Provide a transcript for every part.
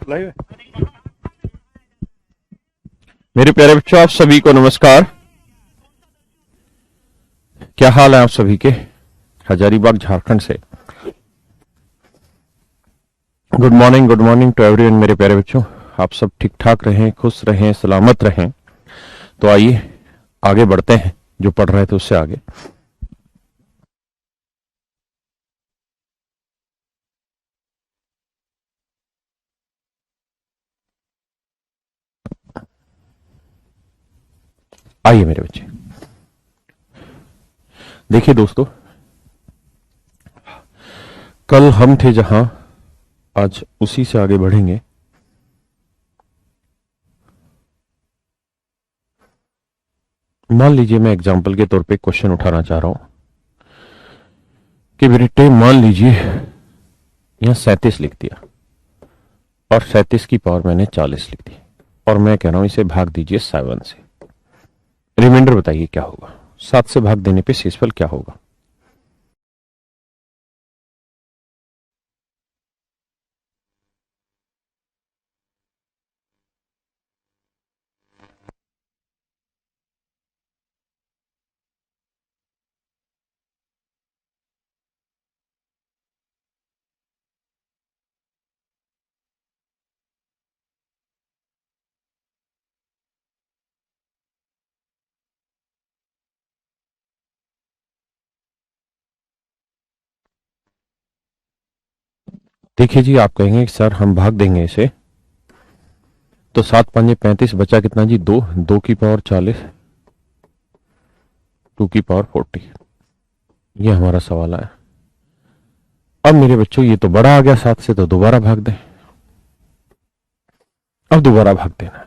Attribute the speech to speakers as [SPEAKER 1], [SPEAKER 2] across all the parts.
[SPEAKER 1] Live है। मेरे प्यारे बच्चों, आप सभी को नमस्कार। क्या हाल है आप सभी के? हजारीबाग झारखंड से गुड मॉर्निंग टू एवरीवन। मेरे प्यारे बच्चों, आप सब ठीक ठाक रहें, खुश रहें, सलामत रहें। तो आइए आगे बढ़ते हैं, जो पढ़ रहे थे उससे आगे। आइए मेरे बच्चे, देखिए दोस्तों, कल हम थे जहां, आज उसी से आगे बढ़ेंगे। मान लीजिए मैं एग्जाम्पल के तौर पे क्वेश्चन उठाना चाह रहा हूं कि बेटे मान लीजिए यहां 37 लिख दिया और 37 की पावर मैंने 40 लिख दी और मैं कह रहा हूं इसे भाग दीजिए 7 से। रिमाइंडर बताइए क्या होगा? 7 से भाग देने पे शेषफल क्या होगा? देखिए जी, आप कहेंगे कि सर हम भाग देंगे इसे, तो 7 5 35 बचा कितना जी? 2, 2 की पावर 40, 2 की पावर 40। ये हमारा सवाल है। अब मेरे बच्चों ये तो बड़ा आ गया 7 से, तो दोबारा भाग दें। अब दोबारा भाग देना,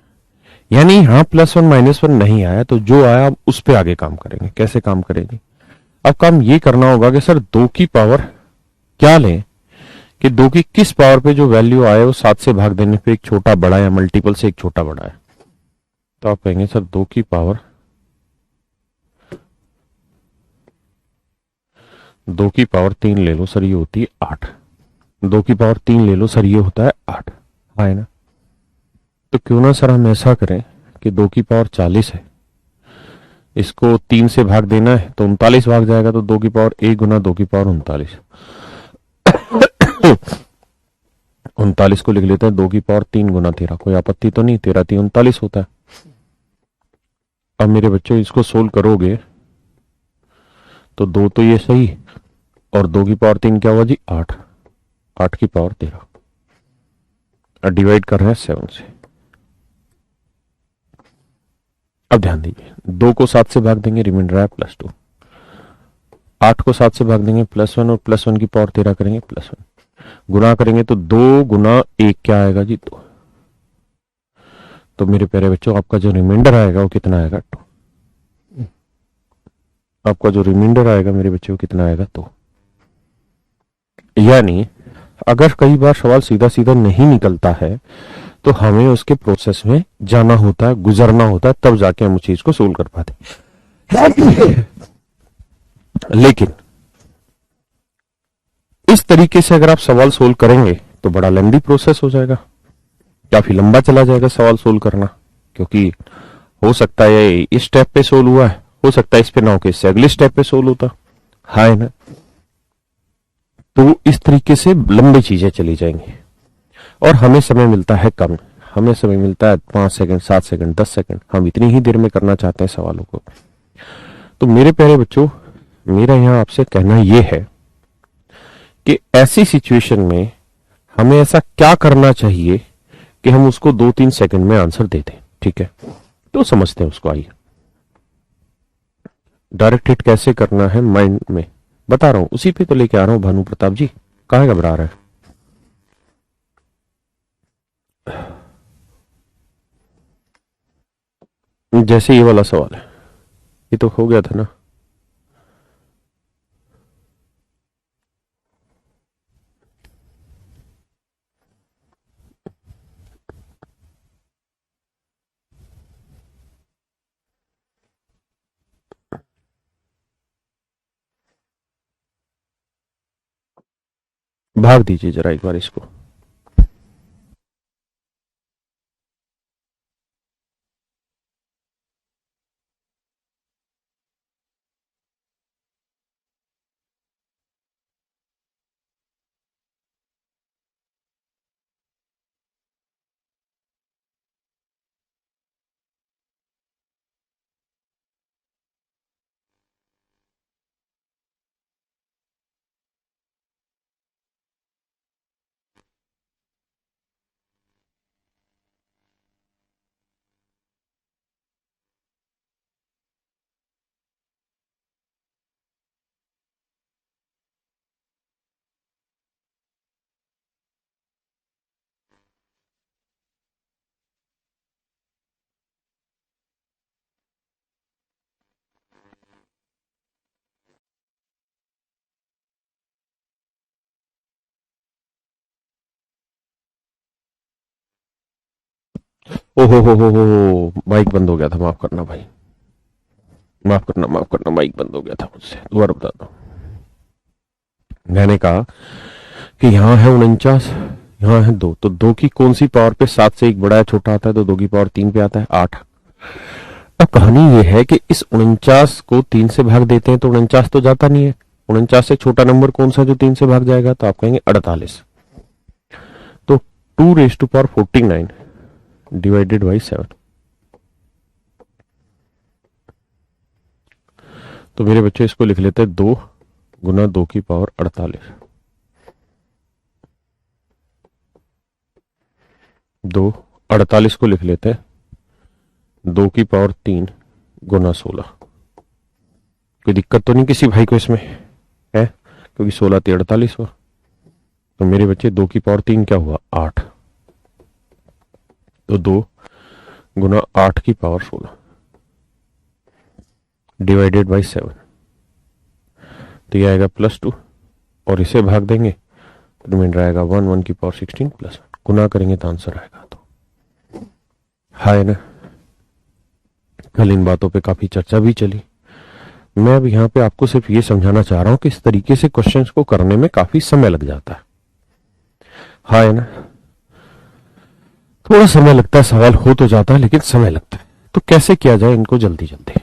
[SPEAKER 1] यानी यहां +1 -1 नहीं आया, तो जो आया अब उस पे आगे काम करेंगे। कैसे काम करेंगे? अब काम ये करना होगा कि सर 2 की पावर क्या लें कि 2 की किस पावर पे जो वैल्यू आए वो 7 से भाग देने पे एक छोटा बड़ा या मल्टीपल से एक छोटा बड़ा है। तो आप कहेंगे सर 2 की पावर 3 ले लो सर, ये होती है 8। 2 की पावर 3 ले लो सर, ये होता है 8। हाँ है ना? तो क्यों ना सर हम ऐसा करें कि 2 की पावर 40 है, इसको 3 से भाग देना है तो 39 भाग जाएगा, तो 2 की पावर 1 गुना 2 की पावर 39। 39 को लिख लेते हैं 2 की पावर 3 गुना 13। कोई आपत्ति तो नहीं? 13 3 39 होता है। अब मेरे बच्चों इसको सोल्व करोगे तो 2 तो ये सही, और 2 की पावर 3 क्या हुआ जी? 8। 8 की पावर 13, और डिवाइड कर रहे हैं 7 से। अब ध्यान दीजिए, 2 को 7 से भाग देंगे, रिमाइंडर है +2। 8 को 7 से भाग देंगे +1, और +1 की पावर 13 करेंगे +1। गुना करेंगे तो 2 गुना 1 क्या आएगा जी? 2। तो मेरे प्यारे बच्चों, आपका जो रिमाइंडर आएगा वो कितना आएगा? 2। आपका जो रिमाइंडर आएगा मेरे बच्चों कितना आएगा? 2। यानी अगर कई बार सवाल सीधा सीधा नहीं निकलता है तो हमें उसके प्रोसेस में जाना होता है, गुजरना होता है, तब जाके हम उस चीज को सोल्व कर पाते। लेकिन इस तरीके से अगर आप सवाल सोल्व करेंगे तो बड़ा लंबी प्रोसेस हो जाएगा, काफी लंबा चला जाएगा सवाल सोल्व करना, क्योंकि हो सकता है इस स्टेप पे सोल्व हुआ है, हो सकता है इस पे ना होके इससे अगले स्टेप पे सोल्व होता है ना? तो इस तरीके से लंबी चीजें चली जाएंगी और हमें समय मिलता है कम। हमें समय मिलता है 5 सेकंड, 7 सेकंड, 10 सेकंड। हम इतनी ही देर में करना चाहते हैं सवालों को। तो मेरे प्यारे बच्चों, मेरा यहां आपसे कहना यह है कि ऐसी सिचुएशन में हमें ऐसा क्या करना चाहिए कि हम उसको 2-3 सेकंड में आंसर दे दें। ठीक है, तो समझते हैं उसको। आइए, डायरेक्ट हिट कैसे करना है माइंड में बता रहा हूं, उसी पे तो लेके आ रहा हूं। भानु प्रताप जी कहां घबरा रहा है? जैसे ये वाला सवाल है, ये तो हो गया था ना। भाग दीजिए जरा एक बार इसको। ओहो माइक बंद हो गया था, माफ करना भाई, माफ करना, माइक बंद हो गया था मुझसे, दोबारा बता दो। मैंने कहा कि यहाँ है 49, यहाँ है 2, तो 2 की कौन सी पावर पे 7 से 1 बड़ा या छोटा आता है, तो 2 की पावर 3 पे आता है 8। अब कहानी यह है कि इस 49 को 3 से भाग देते हैं तो 49 तो जाता नहीं है। 49 से छोटा नंबर कौन सा जो 3 से भाग जाएगा, तो आप कहेंगे 48। तो 2 raised to power 49 divided by 7। तो मेरे बच्चे इसको लिख लेते हैं 2 गुना 2 की पावर 48। 2 48 को लिख लेते हैं 2 की पावर 3 गुना 16। कोई दिक्कत तो नहीं किसी भाई को इसमें है, क्योंकि 16 × 48 हुआ। तो मेरे बच्चे 2 की पावर 3 क्या हुआ, 8। तो 2 गुना 8 की पावर 16 डिवाइडेड बाई 7। तो ये आएगा +2, और इसे भाग देंगे तो रिमाइंडर आएगा 1, 1 की पावर 16 +1। गुना करेंगे तो आंसर आएगा। तो है ना, कल इन बातों पे काफी चर्चा भी चली। मैं अब यहाँ पे आपको सिर्फ ये समझाना चाह रहा हूं कि इस तरीके से क्वेश्चंस को करने में काफी समय लग जाता है ना, थोड़ा समय लगता है, सवाल हो तो जाता है लेकिन समय लगता है। तो कैसे किया जाए इनको जल्दी जल्दी,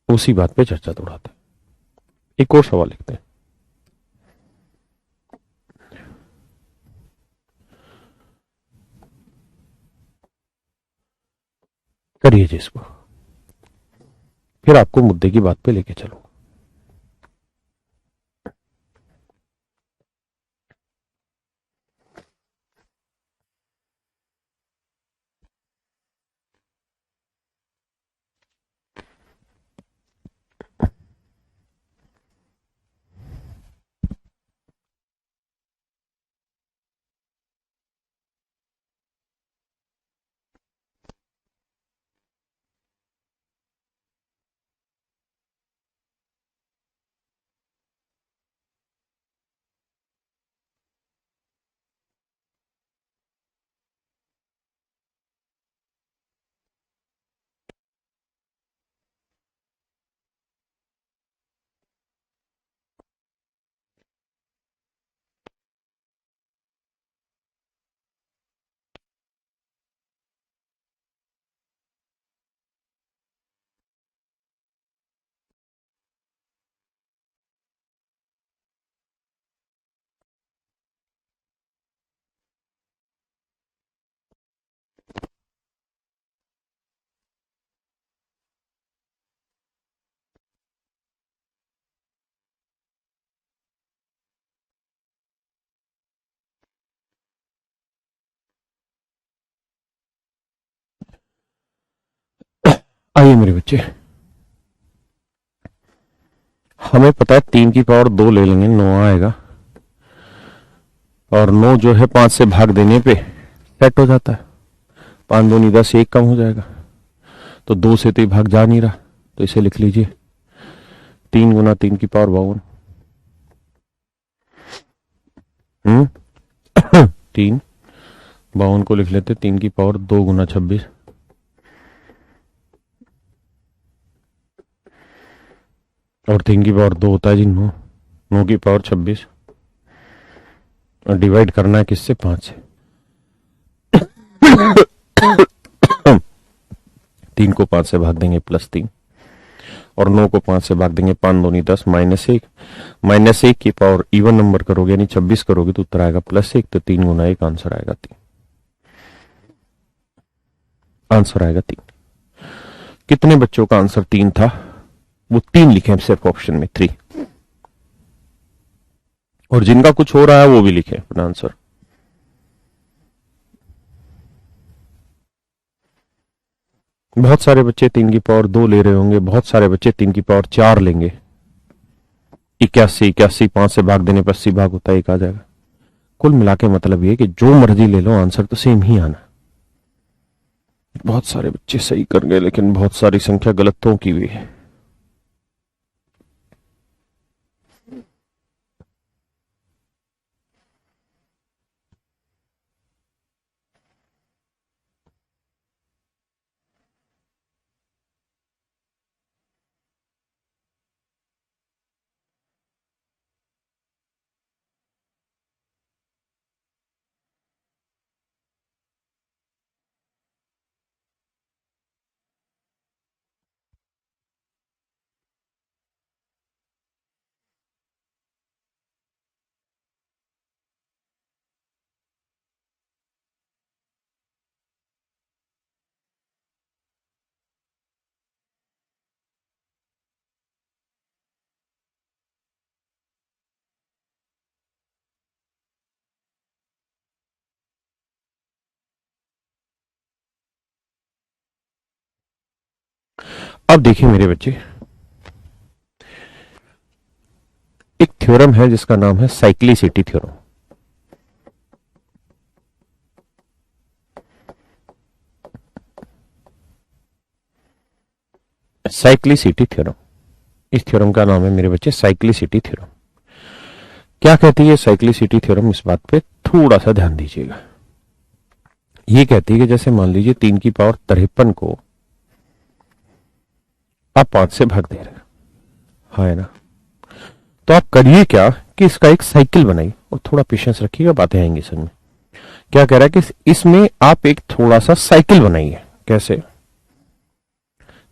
[SPEAKER 1] उसी बात पे चर्चा दौड़ाते हैं। एक और सवाल लिखते हैं। करिए जी इसको, फिर आपको मुद्दे की बात पे लेके चलो। आइए मेरे बच्चे, हमें पता है 3 की पावर 2 ले लेंगे 9 आएगा, और 9 जो है 5 से भाग देने पे सेट हो जाता है। 5 2 10, 1 कम हो जाएगा। तो 2 से तो ये भाग जा नहीं रहा, तो इसे लिख लीजिए 3 गुना 3 की पावर 52। 3 52 को लिख लेते 3 की पावर 2 गुना 26। और 3 की पावर 2 होता है जी 9, 9 की पावर 26, और डिवाइड करना है किससे, 5 से। 3 को 5 से भाग देंगे +3, और 9 को 5 से भाग देंगे 5 2 10 -1। -1 की पावर इवन नंबर करोगे यानी 26 करोगे तो उत्तर आएगा +1। तो 3 गुना 1 आंसर आएगा 3। आंसर आएगा 3। कितने बच्चों का आंसर 3 था, वो 3 लिखे सिर्फ ऑप्शन में 3, और जिनका कुछ हो रहा है वो भी लिखे अपना आंसर। बहुत सारे बच्चे 3 की पावर 2 ले रहे होंगे, बहुत सारे बच्चे 3 की पावर 4 लेंगे। 81 81 5 से भाग देने पर 80 भाग होता है, 1 आ जाएगा। कुल मिला के मतलब ये कि जो मर्जी ले लो आंसर तो सेम ही आना। बहुत सारे बच्चे सही कर गए लेकिन बहुत सारी संख्या गलतों की भी है। अब देखिए मेरे बच्चे, एक थ्योरम है जिसका नाम है साइक्लिसिटी थ्योरम। साइक्लिसिटी थ्योरम, इस थ्योरम का नाम है मेरे बच्चे साइक्लिसिटी थ्योरम। क्या कहती है साइक्लिसिटी थ्योरम, इस बात पे थोड़ा सा ध्यान दीजिएगा। ये कहती है कि जैसे मान लीजिए 3 की पावर 53 को आप 5 से भाग दे रहे हैं, हाँ है ना, तो आप करिए क्या कि इसका एक साइकिल बनाइए, और थोड़ा पेशेंस रखिएगा, बातें आएंगी समझ में। क्या कह रहा है कि इसमें आप एक थोड़ा सा साइकिल बनाइए। कैसे?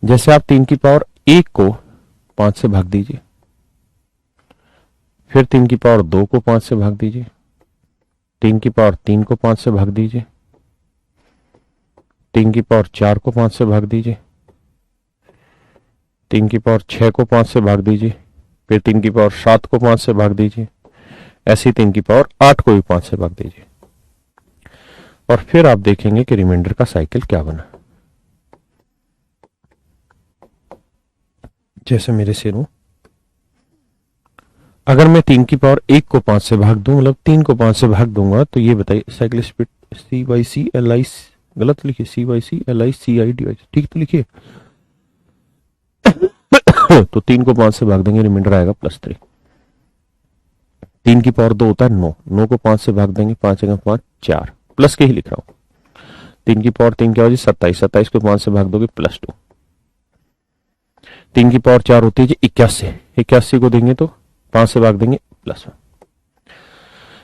[SPEAKER 1] जैसे आप 3 की पावर 1 को 5 से भाग दीजिए, फिर 3 की पावर 2 को 5 से भाग दीजिए, 3 की पावर 3 को 5 से भाग दीजिए, 3 की पावर 4 को 5 से भाग दीजिए, 3 की पावर 6 को 5 से भाग दीजिए, फिर 3 की पावर 7 को 5 से भाग दीजिए, ऐसी 3 की पावर 8 को भी 5 से भाग दीजिए, और फिर आप देखेंगे कि रिमाइंडर का साइकिल क्या बना। जैसे मेरे शेरों, अगर मैं 3 की पावर 1 को 5 से भाग दूं, मतलब 3 को 5 से भाग दूंगा, तो ये बताइए साइकिल स्पीड C/C/Li, गलत लिखिए, C/C/Li/CI, ठीक तो लिखिए। तो 3 को 5 से भाग देंगे, रिमाइंडर आएगा +3। 3 की पावर 2 होता है 9, 9 को 5 से भाग देंगे, 5 जगह 5 4, प्लस के ही लिख रहा हूं। 3 की पावर 3 क्या होगी 27, 27 को 5 से भाग दोगे +2। 3 की पावर 4 होती है जी 81, 81 को देंगे तो 5 से भाग देंगे +1।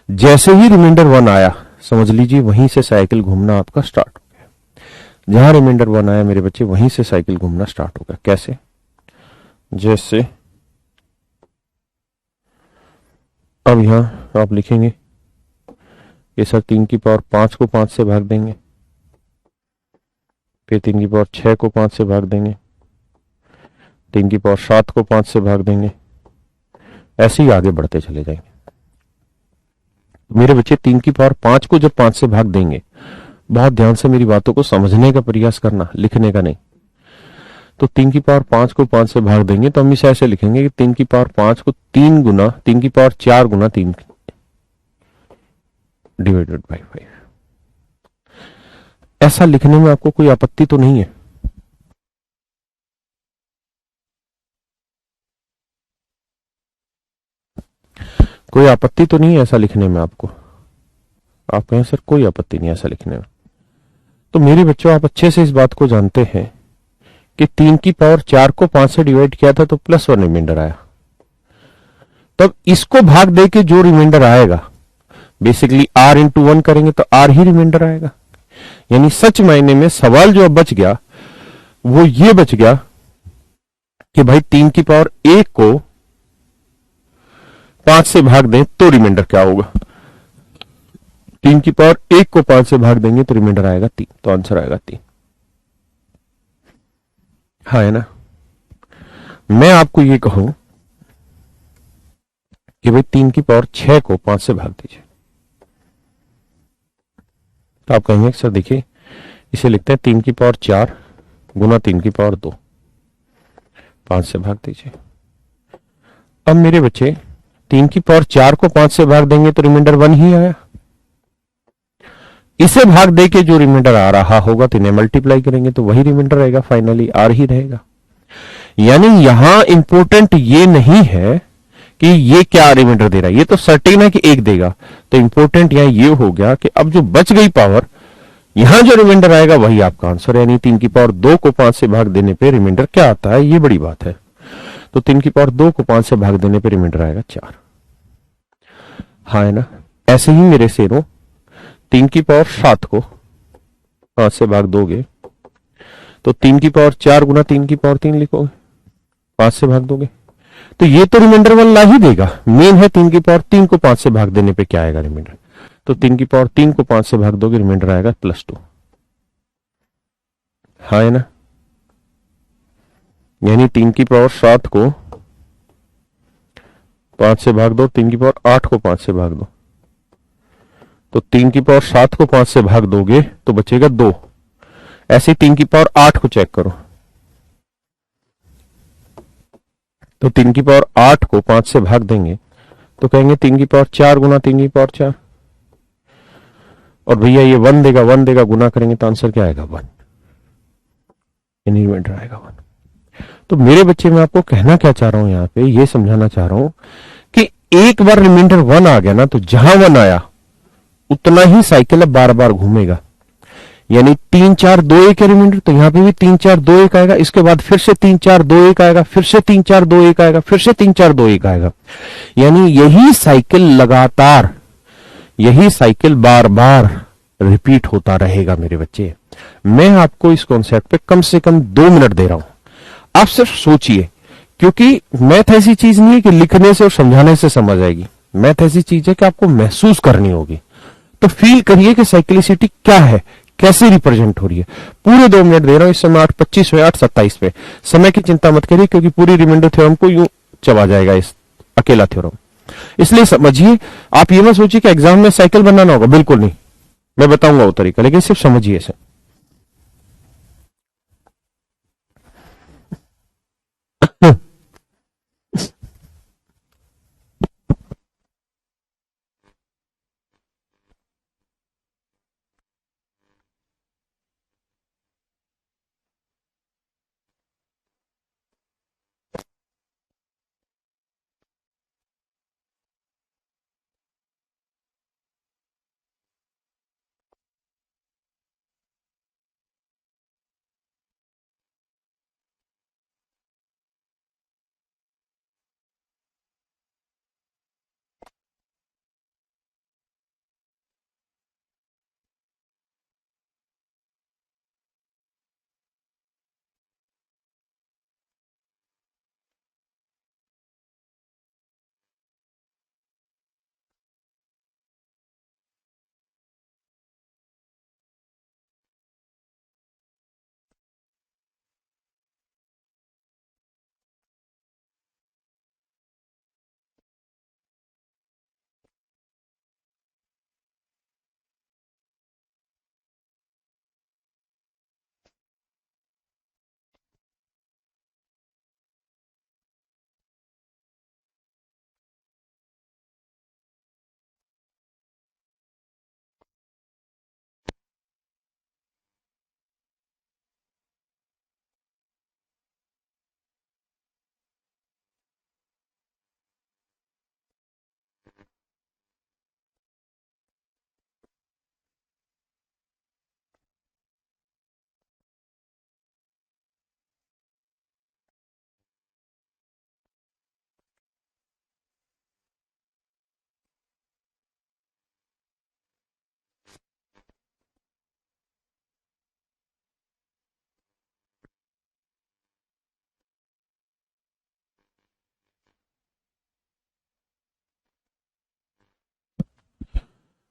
[SPEAKER 1] जैसे ही रिमाइंडर 1 आया, समझ लीजिए वहीं से साइकिल घूमना आपका स्टार्ट हो गया। जहां रिमाइंडर 1 आया मेरे बच्चे, वहीं से साइकिल घूमना स्टार्ट हो गया। कैसे? जैसे अब यहां आप लिखेंगे कि सर 3 की पावर 5 को 5 से भाग देंगे, फिर 3 की पावर 6 को 5 से भाग देंगे, 3 की पावर 7 को 5 से भाग देंगे, ऐसे ही आगे बढ़ते चले जाएंगे। मेरे बच्चे 3 की पावर 5 को जब 5 से भाग देंगे, बहुत ध्यान से मेरी बातों को समझने का प्रयास करना, लिखने का नहीं। तो 3 की पावर 5 को 5 से भाग देंगे तो हम इसे ऐसे लिखेंगे कि 3 की पावर 5 को 3 गुना 3 की पावर 4 गुना 3 डिवाइडेड बाई 5। ऐसा लिखने में आपको कोई आपत्ति तो नहीं है? कोई आपत्ति तो नहीं है ऐसा लिखने में आपको? आप कहें सर कोई आपत्ति नहीं ऐसा लिखने में। तो मेरे बच्चों, आप अच्छे से इस बात को जानते हैं कि 3 की पावर 4 को 5 से डिवाइड किया था तो +1 रिमाइंडर आया। तब इसको भाग दे के जो रिमाइंडर आएगा, बेसिकली r इंटू 1 करेंगे तो r ही रिमाइंडर आएगा। यानी सच मायने में सवाल जो अब बच गया वो ये बच गया कि भाई 3 की पावर 1 को 5 से भाग दें तो रिमाइंडर क्या होगा। 3 की पावर 1 को 5 से भाग देंगे तो रिमाइंडर आएगा 3, तो आंसर आएगा 3। हाँ है ना। मैं आपको ये कहूं कि भाई 3 की पावर 6 को 5 से भाग दीजिए, तो आप कहेंगे सर देखिए इसे लिखते हैं 3 की पावर 4 गुना 3 की पावर 2, 5 से भाग दीजिए। अब मेरे बच्चे 3 की पावर 4 को 5 से भाग देंगे तो रिमाइंडर 1 ही आया। इसे भाग दे के जो रिमाइंडर आ रहा होगा तो इन्हें मल्टीप्लाई करेंगे तो वही रिमाइंडर रहेगा, फाइनली r ही रहेगा। यानी यहां इंपॉर्टेंट ये नहीं है कि ये क्या रिमाइंडर दे रहा है, ये तो सर्टेन है कि 1 देगा। तो इंपॉर्टेंट यहां ये हो गया कि अब जो बच गई पावर, यहां जो रिमाइंडर आएगा वही आपका आंसर है। यानी 3 की पावर 2 को 5 से भाग देने पे रिमाइंडर क्या आता है, ये बड़ी बात है। तो 3 की पावर 2 को 5 से भाग देने पे रिमाइंडर आएगा 4। हाँ है ना। ऐसे ही मेरे शेरों, 3 की पावर 7 को 5 से भाग दोगे तो 3 की पावर 4 गुना 3 की पावर 3 लिखोगे, 5 से भाग दोगे तो ये तो रिमाइंडर 1 ला ही देगा। मेन है 3 की पावर 3 को 5 से भाग देने पे क्या आएगा रिमाइंडर। तो 3 की पावर 3 को 5 से भाग दोगे, रिमाइंडर आएगा +2। हाँ है ना। यानी 3 की पावर 7 को 5 से भाग दो, 3 की पावर 8 को 5 से भाग दो, तो 3 की पावर 7 को 5 से भाग दोगे तो बचेगा 2। ऐसे 3 की पावर 8 को चेक करो, तो 3 की पावर 8 को 5 से भाग देंगे तो कहेंगे 3 की पावर 4 गुना 3 की पावर 4। और भैया ये 1 देगा, 1 देगा, गुना करेंगे तो आंसर क्या आएगा? 1। रिमाइंडर आएगा 1। तो मेरे बच्चे, मैं आपको कहना क्या चाह रहा हूं यहां पे, ये समझाना चाह रहा हूं कि एक बार रिमाइंडर 1 आ गया ना, तो जहां 1 आया उतना ही साइकिल अब बार बार घूमेगा। यानी 3 4 2 1 है रिमाइंडर, तो यहां पे भी 3 4 2 1 आएगा, इसके बाद फिर से 3 4 2 1 आएगा, फिर से 3 4 2 1 आएगा, फिर से 3 4 2 1 आएगा। यानी यही साइकिल लगातार, यही साइकिल बार बार रिपीट होता रहेगा मेरे बच्चे। मैं आपको इस कॉन्सेप्ट पे कम से कम 2 मिनट दे रहा हूं, आप सिर्फ सोचिए, क्योंकि मैथ ऐसी चीज नहीं है कि लिखने से और समझाने से समझ आएगी। मैथ ऐसी चीज है कि आपको महसूस करनी होगी। तो फील करिए कि साइक्लिसिटी क्या है, कैसे रिप्रेजेंट हो रही है। पूरे 2 मिनट दे रहा हूं, इस समय 8:25 में 8:27 पे। समय की चिंता मत करिए, क्योंकि पूरी रिमाइंडर थ्योरम को यूं चला जाएगा इस अकेला थ्योरम। इसलिए समझिए, आप ये मत सोचिए कि एग्जाम में साइकिल बनाना होगा, बिल्कुल नहीं। मैं बताऊंगा वो तरीका, लेकिन सिर्फ समझिए इसे।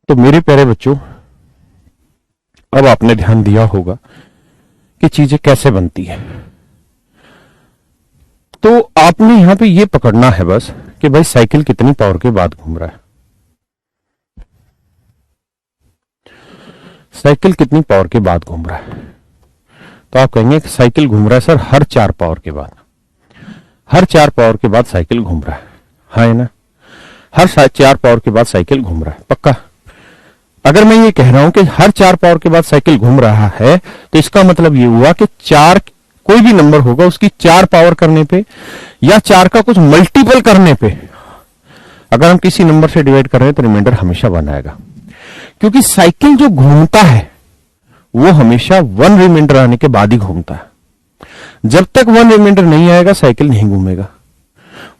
[SPEAKER 1] तो मेरे प्यारे बच्चों, अब आपने ध्यान दिया होगा कि चीजें कैसे बनती है। तो आपने यहां पे ये पकड़ना है बस कि भाई साइकिल कितनी पावर के बाद घूम रहा है। साइकिल कितनी पावर के बाद घूम रहा है? तो आप कहेंगे कि साइकिल घूम रहा है सर हर 4 पावर के बाद। हर 4 पावर के बाद साइकिल घूम रहा है, हाँ है ना? हर 4 पावर के बाद साइकिल घूम रहा है, पक्का? अगर मैं ये कह रहा हूं कि हर 4 पावर के बाद साइकिल घूम रहा है, तो इसका मतलब ये हुआ कि 4 कोई भी नंबर होगा उसकी 4 पावर करने पे या 4 का कुछ मल्टीपल करने पे, अगर हम किसी नंबर से डिवाइड कर रहे हैं तो रिमाइंडर हमेशा 1 आएगा। क्योंकि साइकिल जो घूमता है वो हमेशा 1 रिमाइंडर आने के बाद ही घूमता है। जब तक 1 रिमाइंडर नहीं आएगा साइकिल नहीं घूमेगा।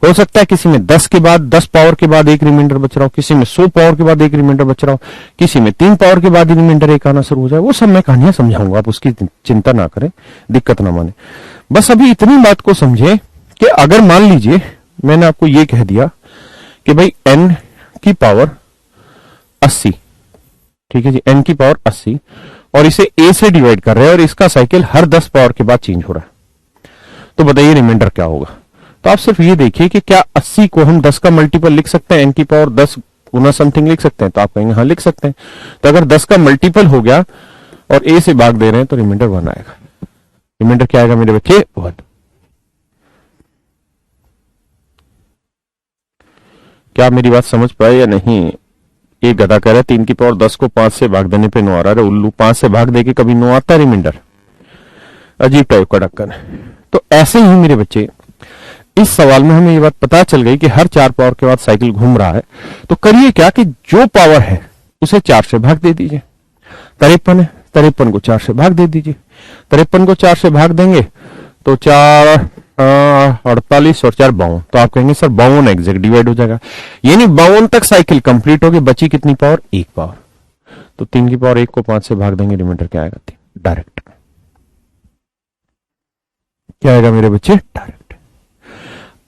[SPEAKER 1] हो सकता है किसी में 10 के बाद 10 पावर के बाद एक रिमाइंडर बच रहा हो, किसी में 100 पावर के बाद एक रिमाइंडर बच रहा हो, किसी में 3 पावर के बाद ही रिमाइंडर एक आना शुरू हो जाए। वो सब मैं कहानियां समझाऊंगा, आप उसकी चिंता ना करें, दिक्कत ना माने। बस अभी इतनी बात को समझे कि अगर मान लीजिए मैंने आपको ये कह दिया कि भाई n की पावर 80, ठीक है जी, n की पावर 80, और इसे a से डिवाइड कर रहे हैं और इसका साइकिल हर 10 पावर के बाद चेंज हो रहा है, तो बताइए रिमाइंडर क्या होगा? तो आप सिर्फ ये देखिए कि क्या 80 को हम 10 का मल्टीपल लिख सकते हैं, n की पावर 10 गुना समथिंग लिख सकते हैं? तो आप कहेंगे हाँ लिख सकते हैं। तो अगर 10 का मल्टीपल हो गया और a से भाग दे रहे हैं तो रिमाइंडर 1 आएगा। रिमाइंडर क्या आएगा मेरे बच्चे? 1। क्या आप मेरी बात समझ पाए या नहीं? एक गधा कह रहा है 3 की पावर 10 को 5 से भाग देने पे 9 आ रहा है। उल्लू, 5 से भाग दे के कभी 9 आता है रिमाइंडर? अजीब टाइप का ढक्कन है। तो ऐसे ही मेरे बच्चे, इस सवाल में हमें ये बात पता चल गई कि हर 4 पावर के बाद साइकिल घूम रहा है। तो करिए क्या कि जो पावर है उसे 4 से भाग दे दीजिए। 53 है, 53 को 4 से भाग दे दीजिए। 53 को 4 से भाग देंगे तो 4 48 और 4 52। तो आप कहेंगे सर 52 एग्जैक्ट डिवाइड हो जाएगा, यानी 52 तक साइकिल कंप्लीट होगी। बची कितनी पावर? 1 पावर। तो 3 की पावर 1 को 5 से भाग देंगे, रिमाइंडर क्या आएगा? 3। डायरेक्ट क्या आएगा मेरे बच्चे? डायरेक्ट।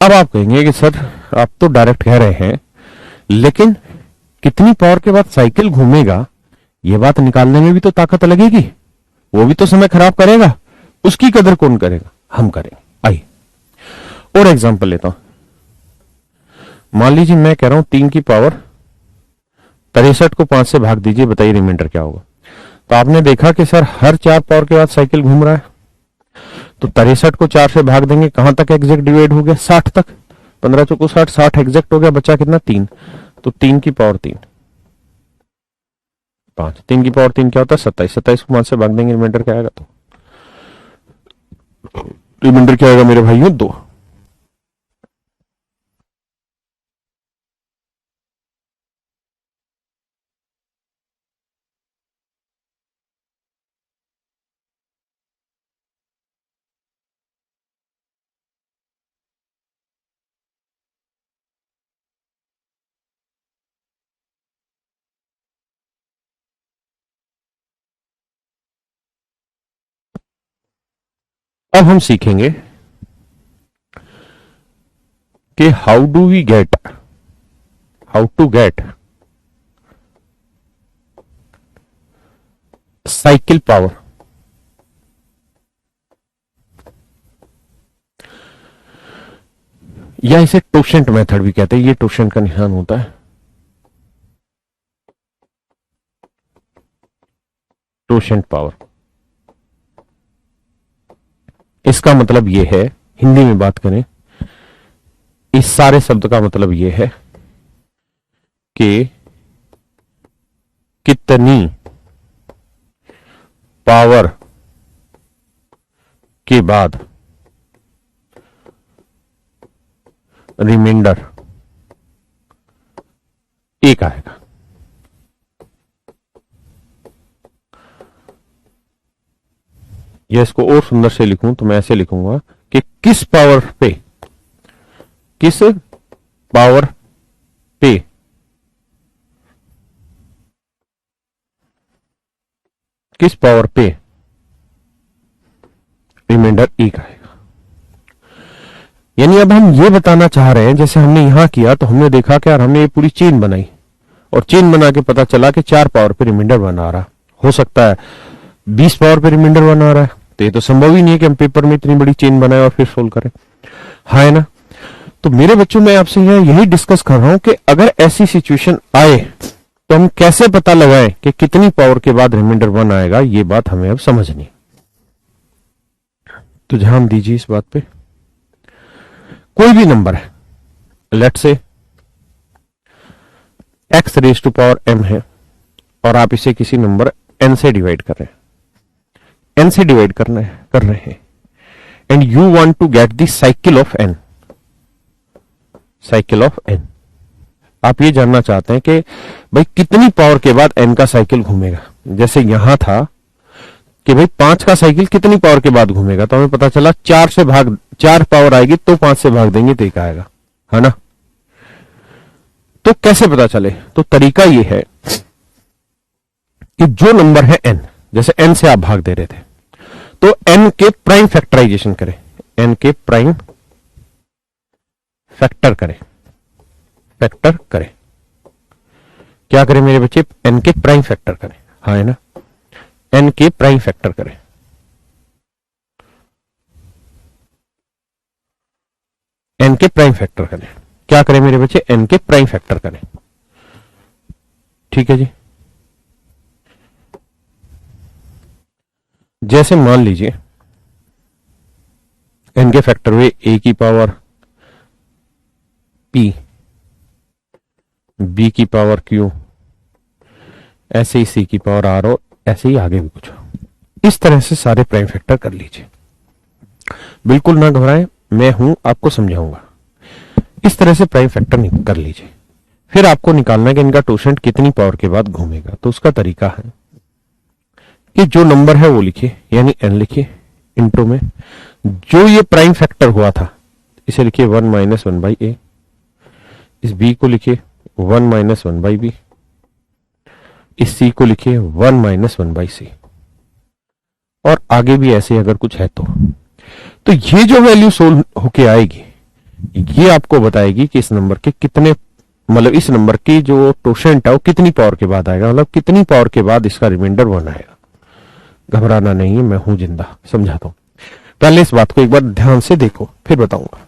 [SPEAKER 1] अब आप कहेंगे कि सर आप तो डायरेक्ट कह रहे हैं, लेकिन कितनी पावर के बाद साइकिल घूमेगा ये बात निकालने में भी तो ताकत लगेगी, वो भी तो समय खराब करेगा। उसकी कदर कौन करेगा? हम करेंगे। आइए और एग्जांपल लेता हूं। मान लीजिए मैं कह रहा हूं 3 की पावर 63 को 5 से भाग दीजिए, बताइए रिमाइंडर क्या होगा? तो आपने देखा कि सर हर 4 पावर के बाद साइकिल घूम रहा है। तो 63 को 4 से भाग देंगे, कहां तक एग्जैक्ट डिवाइड हो गया? 60 तक। 15 चौको 60, 60 एग्जैक्ट हो गया, बचा कितना? 3। तो 3 की पावर 3 5। 3 की पावर 3 क्या होता है? 27। 27 को 5 से भाग देंगे, रिमाइंडर क्या आएगा? तो रिमाइंडर क्या आएगा मेरे भाइयों? 2। अब हम सीखेंगे कि how to get cycle power. या इसे टोशेंट मेथड भी कहते हैं। ये टोशेंट का निशान होता है। टोशेंट पावर, इसका मतलब यह है, हिंदी में बात करें, इस सारे शब्द का मतलब यह है कि कितनी पावर के बाद रिमाइंडर 1 आएगा। या इसको और सुंदर से लिखूं तो मैं ऐसे लिखूंगा कि किस पावर पे रिमाइंडर 1 आएगा। यानी अब हम ये बताना चाह रहे हैं, जैसे हमने यहां किया तो हमने देखा कि यार हमने ये पूरी चेन बनाई और चेन बना के पता चला कि 4 पावर पे रिमाइंडर बना रहा। हो सकता है 20 पावर पे रिमाइंडर बना रहा है, तो ये तो संभव ही नहीं है कि हम पेपर में इतनी बड़ी चेन बनाए और फिर सोल्व करें। हाँ है ना? तो मेरे बच्चों, मैं आपसे यहां यही डिस्कस कर रहा हूं कि अगर ऐसी सिचुएशन आए तो हम कैसे पता लगाएं कि कितनी पावर के बाद रिमाइंडर 1 आएगा। ये बात हमें अब समझनी। तो ध्यान दीजिए इस बात पे। कोई भी नंबर है, let say x raise to power m है, और आप इसे किसी नंबर n से डिवाइड कर रहे हैं, n से डिवाइड कर रहे हैं, and you want to get the cycle of n। आप ये जानना चाहते हैं कि भाई कितनी पावर के बाद n का साइकिल घूमेगा। जैसे यहां था कि भाई 5 का साइकिल कितनी पावर के बाद घूमेगा, तो हमें पता चला 4 पावर आएगी तो 5 से भाग देंगे तो 1 आएगा, है ना? तो कैसे पता चले? तो तरीका ये है कि जो नंबर है n, जैसे n से आप भाग दे रहे थे, तो n के प्राइम फैक्टराइजेशन करें, n के प्राइम फैक्टर करें। क्या करें मेरे बच्चे? n के प्राइम फैक्टर करें। हाँ है ना? n के प्राइम फैक्टर करें। n के प्राइम फैक्टर करें। क्या करें मेरे बच्चे? n के प्राइम फैक्टर करें। ठीक है जी। जैसे मान लीजिए n के फैक्टर हुए a की पावर p बी की पावर क्यू, ऐसे ही सी की पावर आर, और ऐसे ही आगे भी कुछ। इस तरह से सारे प्राइम फैक्टर कर लीजिए। बिल्कुल ना घबराएं, मैं हूं, आपको समझाऊंगा। इस तरह से प्राइम फैक्टर कर लीजिए। फिर आपको निकालना है कि इनका टोशेंट कितनी पावर के बाद घूमेगा। तो उसका तरीका है कि जो नंबर है वो लिखिए, यानी एन लिखिए, इंटू में जो ये प्राइम फैक्टर हुआ था इसे लिखिए 1 - 1/a। इस बी को लिखिए 1 - 1/b। इस सी को लिखिए 1 - 1/c। और आगे भी ऐसे अगर कुछ है तो ये जो वैल्यू सोल्व होके आएगी ये आपको बताएगी कि इस नंबर के कितने, मतलब इस नंबर की जो टोशेंट है वो कितनी पावर के बाद आएगा, मतलब कितनी पावर के बाद इसका रिमाइंडर 1 आएगा। घबराना नहीं है, मैं हूं जिंदा, समझाता हूं। पहले इस बात को एक बार ध्यान से देखो, फिर बताऊंगा।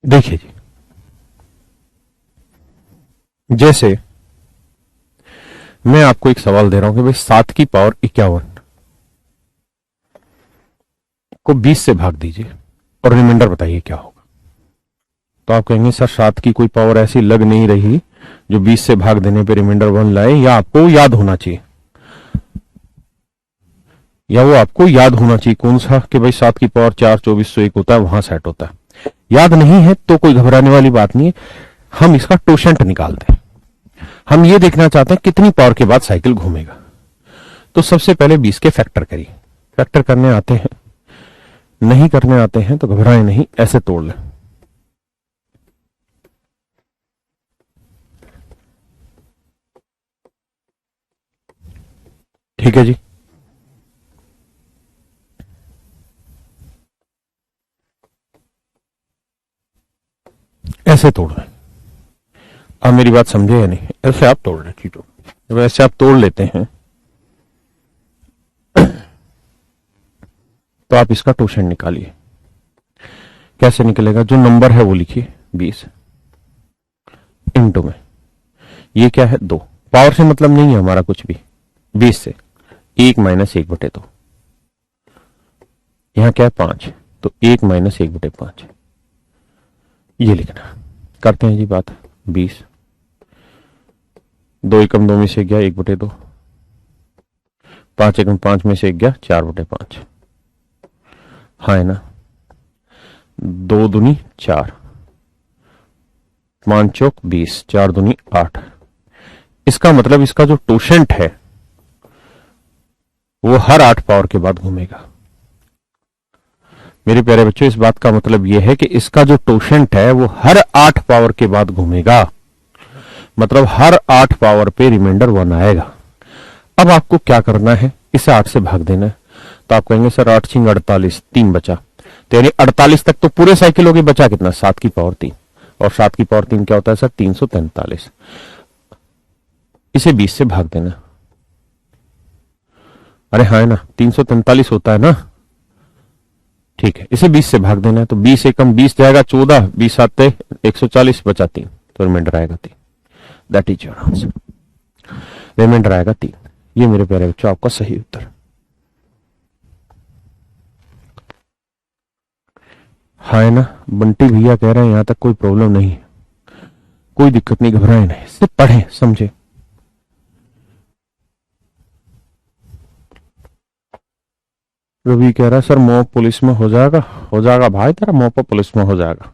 [SPEAKER 1] देखिए जी, जैसे मैं आपको एक सवाल दे रहा हूं कि भाई 7 की पावर 51 को 20 से भाग दीजिए और रिमाइंडर बताइए क्या होगा। तो आप कहेंगे सर 7 की कोई पावर ऐसी लग नहीं रही जो 20 से भाग देने पे रिमाइंडर 1 लाए, या आपको याद होना चाहिए, या वो आपको याद होना चाहिए कौन सा, कि भाई 7 की पावर 4 2401 होता है, वहां सेट होता है। याद नहीं है तो कोई घबराने वाली बात नहीं है, हम इसका टोशेंट निकालते हैं। हम ये देखना चाहते हैं कितनी पावर के बाद साइकिल घूमेगा। तो सबसे पहले 20 के फैक्टर करिए। फैक्टर करने आते हैं, नहीं करने आते हैं तो घबराएं नहीं, ऐसे तोड़ लें। ठीक है जी, ऐसे तोड़ लें। आप मेरी बात समझे या नहीं? ऐसे आप तोड़ लें चीजों। जब ऐसे आप तोड़ लेते हैं तो आप इसका टोशेंट निकालिए। कैसे निकलेगा? जो नंबर है वो लिखिए 20, इंटू में ये क्या है 2। पावर से मतलब नहीं है हमारा कुछ भी, 20 से 1 - 1/2। यहां क्या है 5, तो 1 - 1/5 ये लिखना। करते हैं जी बात। 20, 2 एकम 2 में से गया 1/2, 5 एकम 5 में से गया 4/5। हाँ है ना, 2 दूनी 4, 5 चौक 20, 4 दूनी 8। इसका मतलब इसका जो टोशेंट है वो हर 8 पावर के बाद घूमेगा। मेरे प्यारे बच्चों, इस बात का मतलब यह है कि इसका जो टोशेंट है वो हर 8 पावर के बाद घूमेगा, मतलब हर 8 पावर पे रिमाइंडर 1 आएगा। अब आपको क्या करना है, इसे 8 से भाग देना है। तो आप कहेंगे सर 8 छिंग 48, 3 बचा। तो यानी 48 तक तो पूरे साइकिल हो गए, बचा कितना? 7 की पावर 3। और 7 की पावर 3 क्या होता है सर? 343। इसे 20 से भाग देना। अरे हाँ है ना, 343 होता है ना। ठीक है, इसे 20 से भाग देना है। तो 20 एकम 20 जाएगा 14, 20 7 140, बचा 3, तो रिमाइंडर आएगा 3। That is your answer. Reminder आएगा 3। ये मेरे प्यारे बच्चों आपका सही उत्तर। हाँ है ना, बंटी भैया कह रहे हैं यहां तक कोई प्रॉब्लम नहीं है, कोई दिक्कत नहीं, घबराए नहीं, सिर्फ पढ़ें समझे। रवि कह रहा है सर मॉप पुलिस में हो जाएगा। हो जाएगा भाई, तेरा मॉप पुलिस में हो जाएगा।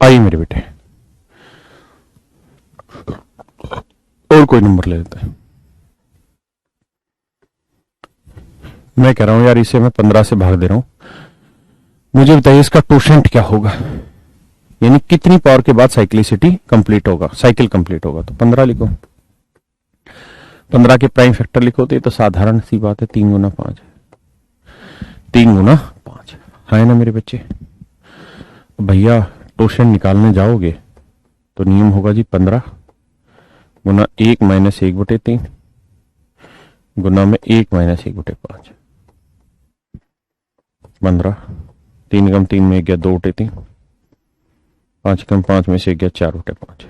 [SPEAKER 1] आइए मेरे बेटे, और कोई नंबर ले लेते हैं। मैं कह रहा हूं यार इसे मैं 15 से भाग दे रहा हूं, मुझे बताइए इसका टोशेंट क्या होगा, यानी कितनी पावर के बाद साइक्लिसिटी कंप्लीट होगा, साइकिल कंप्लीट होगा। तो 15 लिखो, 15 के प्राइम फैक्टर लिखो तो ये तो साधारण सी बात है, 3 गुना 5, 3 गुना 5 है ना मेरे बच्चे। भैया टोशेंट निकालने जाओगे तो नियम होगा जी 15 गुना 1 माइनस 1/3 गुना में 1 माइनस 1/5, 15, 3 कम 3 में गया 2/3, 5 कम 5 में से गया 4/5।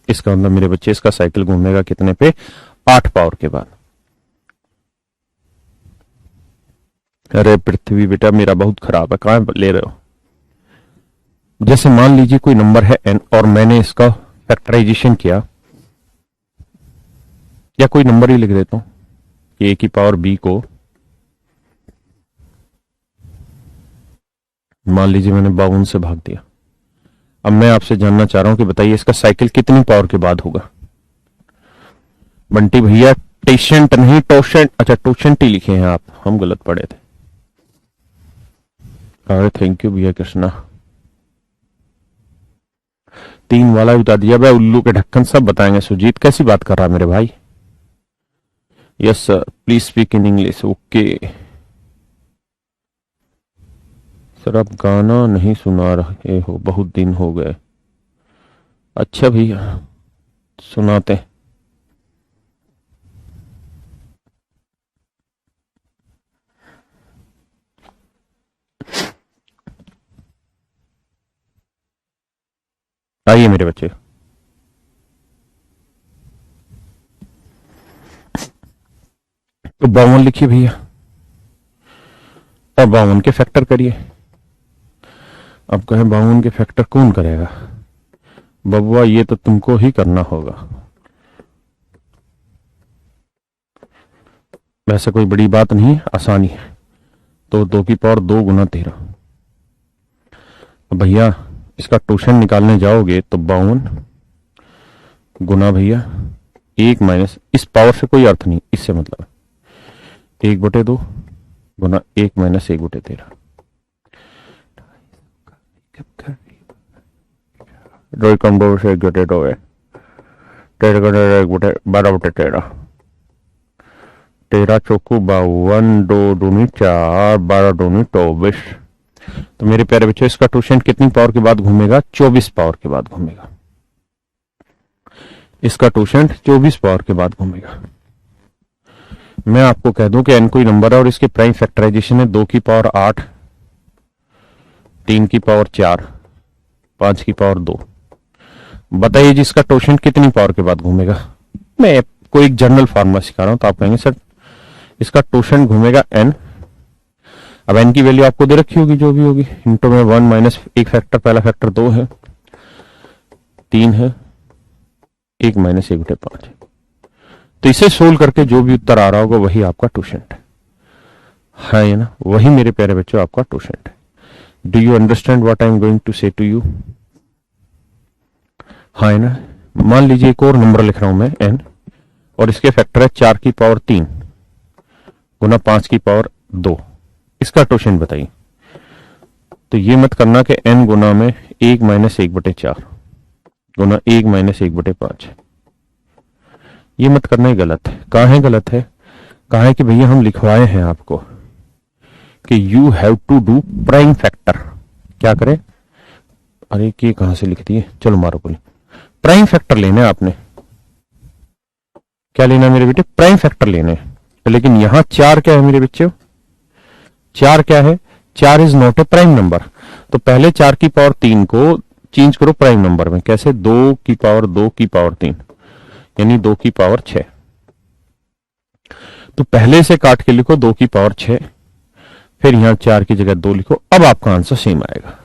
[SPEAKER 1] इसका मतलब मेरे बच्चे इसका साइकिल घूमेगा कितने पे, 8 पावर के बाद। अरे पृथ्वी बेटा मेरा बहुत खराब है, कहां ले रहे हो। जैसे मान लीजिए कोई नंबर है n और मैंने इसका फैक्टराइजेशन किया, या कोई नंबर ही लिख देता हूं, a की पावर b को मान लीजिए मैंने 52 से भाग दिया। अब मैं आपसे जानना चाह रहा हूं कि बताइए इसका साइकिल कितनी पावर के बाद होगा। बंटी भैया टेशेंट नहीं टोशेंट, अच्छा टोशेंट ही लिखे हैं आप, हम गलत पढ़े थे। अरे थैंक यू भैया कृष्णा, 3 वाला बता दिया भाई, उल्लू के ढक्कन सब बताएंगे। सुजीत कैसी बात कर रहा है मेरे भाई। Yes sir please speak in English. Okay sir आप गाना नहीं सुना रहे हो, बहुत दिन हो गए। अच्छा भैया सुनाते। आइए मेरे बच्चे, तो 52 लिखिए भैया और 52 के फैक्टर करिए। अब कहें 52 के फैक्टर कौन करेगा, बबुआ ये तो तुमको ही करना होगा। वैसे कोई बड़ी बात नहीं है, आसानी है। तो 2 की पावर 2 गुना 13। भैया इसका टोशन निकालने जाओगे तो 52 गुना भैया 1 माइनस, इस पावर से कोई अर्थ नहीं, इससे मतलब 1/2 गुना 1 माइनस 1/13। दो कम 2 से 1/2 है, 12/13, 13 चौकू 52, 2 दूनी 4, 12 दूनी 24। तो मेरे प्यारे बच्चों इसका टोशेंट कितनी पावर के बाद घूमेगा, 24 पावर के बाद घूमेगा। इसका टोशेंट 24 पावर के बाद घूमेगा। मैं आपको कह दूं कि n कोई नंबर है और इसके प्राइम फैक्टराइजेशन है 2 की पावर 8, 3 की पावर 4, 5 की पावर 2। बताइए जी इसका टोशेंट कितनी पावर के बाद घूमेगा। मैं कोई एक जनरल फार्मूला सिखा रहा हूं, तो आप कहेंगे सर इसका टोशेंट घूमेगा n। अब n की वैल्यू आपको दे रखी होगी जो भी होगी, इंटू में 1 माइनस एक फैक्टर, पहला फैक्टर 2 है, 3 है, 1 माइनस 1/5 है। तो इसे सोल्व करके जो भी उत्तर आ रहा होगा वही आपका टोशेंट है, ये ना, वही मेरे प्यारे बच्चों आपका टोशेंट है। Do you understand what I am going to say to you. हाँ है ना। मान लीजिए एक और नंबर लिख रहा हूं मैं n, और इसके फैक्टर है 4 की पावर 3 गुना 5 की पावर 2। इसका टोशेंट बताइए। तो ये मत करना कि n गुना में 1 माइनस 1/4 गुना 1 माइनस 1/5, ये मत करना ही गलत है। कहां है गलत है, कहा है कि भैया हम लिखवाए हैं आपको कि you have to do prime factor. क्या करें, अरे ये कहां से लिख दिए, चलो मारो बोली, प्राइम फैक्टर लेने आपने। क्या लेना मेरे बेटे, प्राइम फैक्टर लेने। लेकिन यहां 4 क्या है मेरे बच्चों, 4 क्या है, 4 is not a prime number. तो पहले 4 की पावर 3 को चेंज करो प्राइम नंबर में। कैसे, 2 की पावर 2 की पावर 3 यानी 2 की पावर 6। तो पहले से काट के लिखो 2 की पावर 6, फिर यहां 4 की जगह 2 लिखो। अब आपका आंसर सेम आएगा।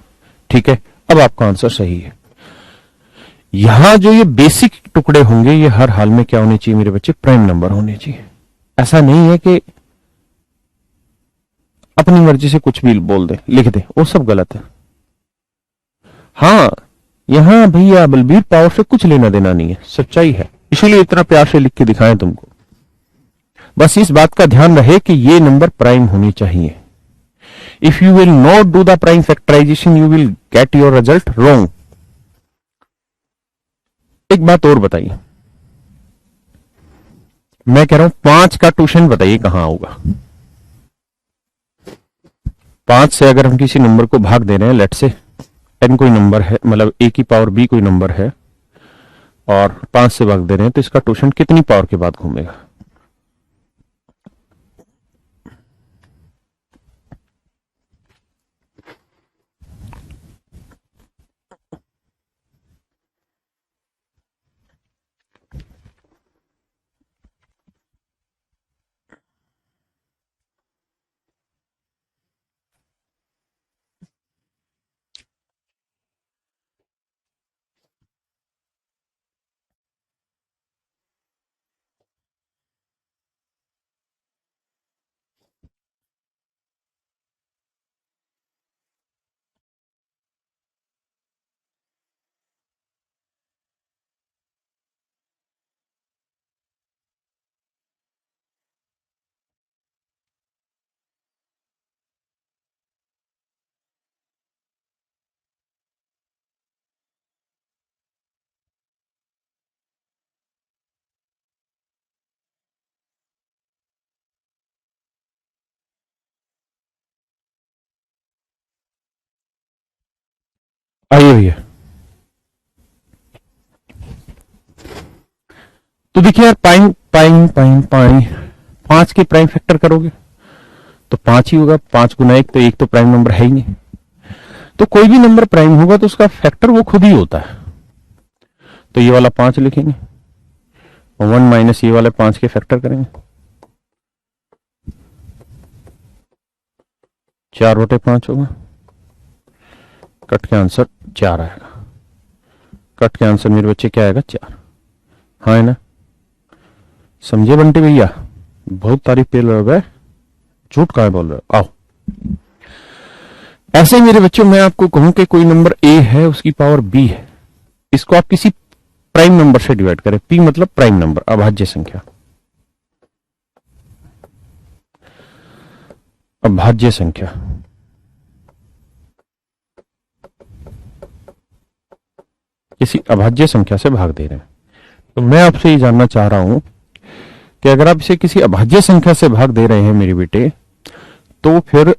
[SPEAKER 1] ठीक है, अब आपका आंसर सही है। यहां जो ये बेसिक टुकड़े होंगे ये हर हाल में क्या होने चाहिए मेरे बच्चे, प्राइम नंबर होने चाहिए। ऐसा नहीं है कि अपनी मर्जी से कुछ भी बोल दे, लिख दे, वो सब गलत है। हाँ, यहां भैया बलबीर पावर से कुछ लेना देना नहीं है, सच्चाई है, इसीलिए इतना प्यार से लिख के दिखाएं तुमको। बस इस बात का ध्यान रहे कि ये नंबर प्राइम होनी चाहिए। If you will not do the prime factorization you will get your result wrong. एक बात और बताइए, मैं कह रहा हूं 5 का ट्यूशन बताइए कहां होगा। 5 से अगर हम किसी नंबर को भाग दे रहे हैं, लेट से n कोई नंबर है, मतलब a की पावर b कोई नंबर है, और 5 से भाग दे रहे हैं, तो इसका ट्यूशन कितनी पावर के बाद घूमेगा? आइए भैया, तो देखिए यार, पाइन पाइन पाइन पाइन 5 के प्राइम फैक्टर करोगे तो 5 ही होगा। 5 गुना 1, तो 1 तो प्राइम नंबर है ही नहीं। तो कोई भी नंबर प्राइम होगा तो उसका फैक्टर वो खुद ही होता है। तो ये वाला 5 लिखेंगे, 1 माइनस ये वाले 5 के फैक्टर करेंगे, 4/5 होगा। कट के आंसर 4 आएगा। कट के आंसर मेरे बच्चे क्या आएगा? 4। हाँ है ना? समझे बंटी भैया? बहुत तारीफ पे लग रहा है, झूठ कहां बोल रहे हो? आओ, ऐसे मेरे बच्चों मैं आपको कहूं कि कोई नंबर a है, उसकी पावर b है, इसको आप किसी प्राइम नंबर से डिवाइड करें। p मतलब प्राइम नंबर, अभाज्य संख्या। अभाज्य संख्या किसी अभाज्य संख्या से भाग दे रहे हैं, तो मैं आपसे ये जानना चाह रहा हूं कि अगर आप इसे किसी अभाज्य संख्या से भाग दे रहे हैं मेरे बेटे, तो फिर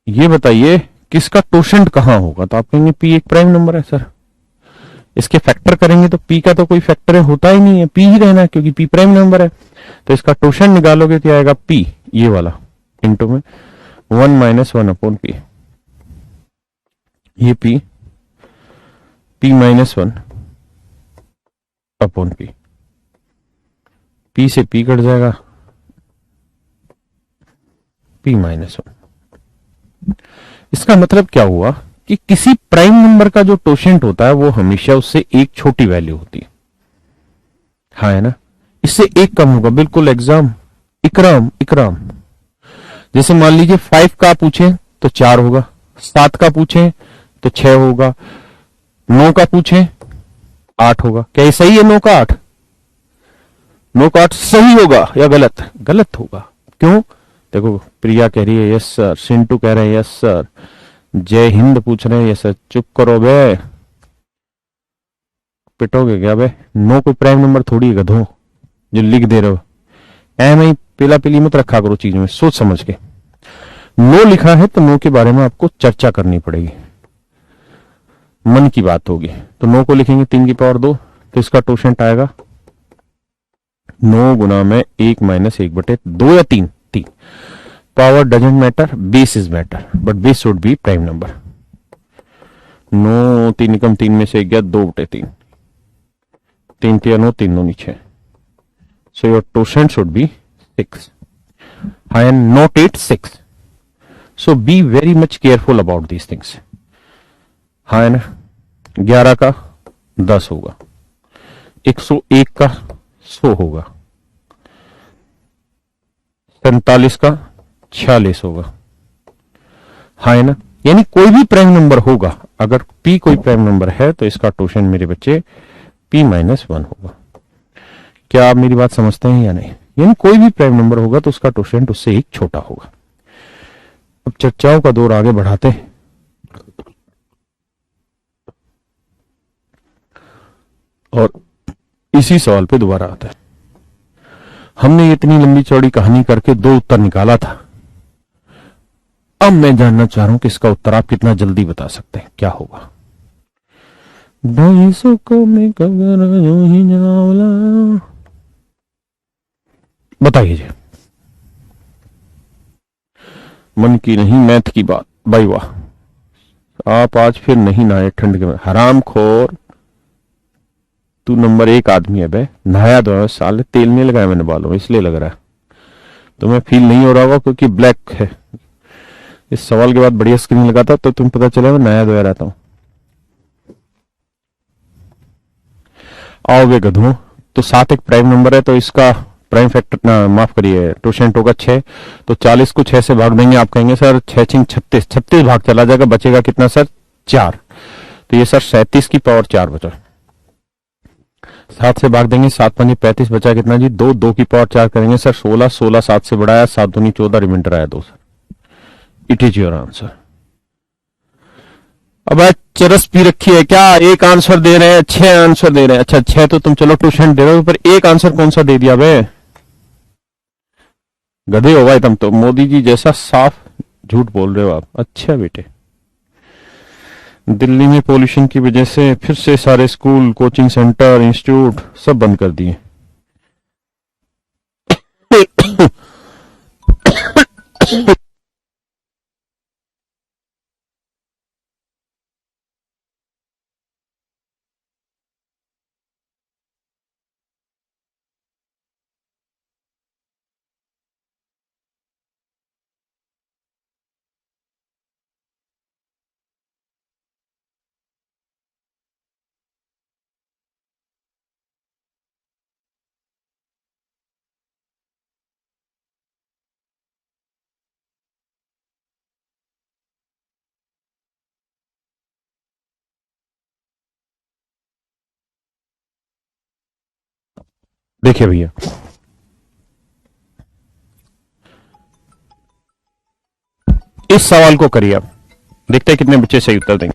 [SPEAKER 1] ये बताइए किसका टोशेंट कहां होगा? तो आप कहेंगे p एक प्राइम नंबर है सर। इसके फैक्टर करेंगे तो p का तो कोई फैक्टर होता ही नहीं है, p ही रहना है क्योंकि p प्राइम नंबर है। तो इसका टोशेंट निकालोगे तो आएगा p, ये वाला, इंटू में 1 माइनस 1/p। ये p माइनस 1/p। p से p कट जाएगा, p माइनस 1। इसका मतलब क्या हुआ कि किसी प्राइम नंबर का जो टोशेंट होता है वो हमेशा उससे एक छोटी वैल्यू होती है। हाँ है ना? इससे एक कम होगा, बिल्कुल एग्जाम इकराम इकराम। जैसे मान लीजिए 5 का पूछे तो 4 होगा, 7 का पूछे तो 6 होगा, 9 का पूछे 8 होगा। क्या ये सही है? 9 का 8, 9 का 8 सही होगा या गलत? गलत होगा। क्यों? देखो, प्रिया कह रही है यस सर, सिंटू कह रहे हैं यस सर, जय हिंद पूछ रहे हैं यस सर। चुप करो बे, पिटोगे क्या बे? 9 कोई प्राइम नंबर थोड़ी है गधो जो लिख दे रहे हो। ऐम ही पीला पीली मत रखा करो चीज में, सोच समझ के। 9 लिखा है तो 9 के बारे में आपको चर्चा करनी पड़ेगी, मन की बात होगी। तो 9 को लिखेंगे 3 की पावर 2, तो इसका टोशेंट आएगा 9 गुना में 1 माइनस 1/2 या 3। Power doesn't matter, base is matter, but base should be prime number. 9 3 Nikam 3 में से 1 गया 2/3, 3 3 9, 3 9 6। सो योर टोशेंट शुड बी 6, हाँ and not 8, 6। So be very much careful about these things. हाँ है ना? 11 का 10 होगा, 101 का 100 होगा, 47 का 46 होगा। हाँ है ना, यानी कोई भी प्राइम नंबर होगा, अगर p कोई प्राइम नंबर है तो इसका टोशन मेरे बच्चे p-1 होगा। क्या आप मेरी बात समझते हैं या नहीं? यानी कोई भी प्राइम नंबर होगा तो उसका टोशेंट उससे एक छोटा होगा। अब चर्चाओं का दौर आगे बढ़ाते हैं और इसी सवाल पे दोबारा आता है। हमने इतनी लंबी चौड़ी कहानी करके दो उत्तर निकाला था। अब मैं जानना चाह रहा हूं कि इसका उत्तर आप कितना जल्दी बता सकते हैं, क्या होगा? बताइए जी। मन की नहीं, मैथ की बात। भाई वाह, आप आज फिर नहीं नहाए ठंड के में। हराम खोर, तू नंबर एक आदमी है बे। नहाया दो साल, तेल नहीं लगाया मैंने बालों में, इसलिए लग रहा है। तुम्हें फील नहीं हो रहा होगा क्योंकि ब्लैक है। इस सवाल के बाद बढ़िया स्क्रीन लगाता तो तुम्हें पता चला मैं नया धोया रहता हूं। आओगे गधों। तो 7 एक प्राइम नंबर है तो इसका प्राइम फैक्टर ना, माफ करिए, टोशेंट होगा 6। तो 40 को 6 से भाग देंगे, आप कहेंगे सर 6 छिंग 36, 36 भाग चला जाएगा, बचेगा कितना सर? 4। तो ये सर 37 की पावर 4 बचा। 7 से भाग देंगे, 7 पंजे 35, बचा कितना जी? 2। 2 की पावर 4 करेंगे सर 16। 16 7 से बढ़ाया, 7 दूनी 14, रिमाइंडर आया 2 sir. It is your answer. अब चरस पी रखी है क्या? एक आंसर दे रहे हैं, 6 आंसर दे रहे हैं। अच्छा 6 तो तुम चलो ट्यूशन दे रहे हो, पर एक आंसर कौन सा दे दिया बे? गधे हो भाई तुम तो, मोदी जी जैसा साफ झूठ बोल रहे हो आप। अच्छा बेटे, दिल्ली में पोल्यूशन की वजह से फिर से सारे स्कूल, कोचिंग सेंटर, इंस्टीट्यूट सब बंद कर दिए। देखिए भैया, इस सवाल को करिए आप, देखते हैं कितने बच्चे सही उत्तर देंगे।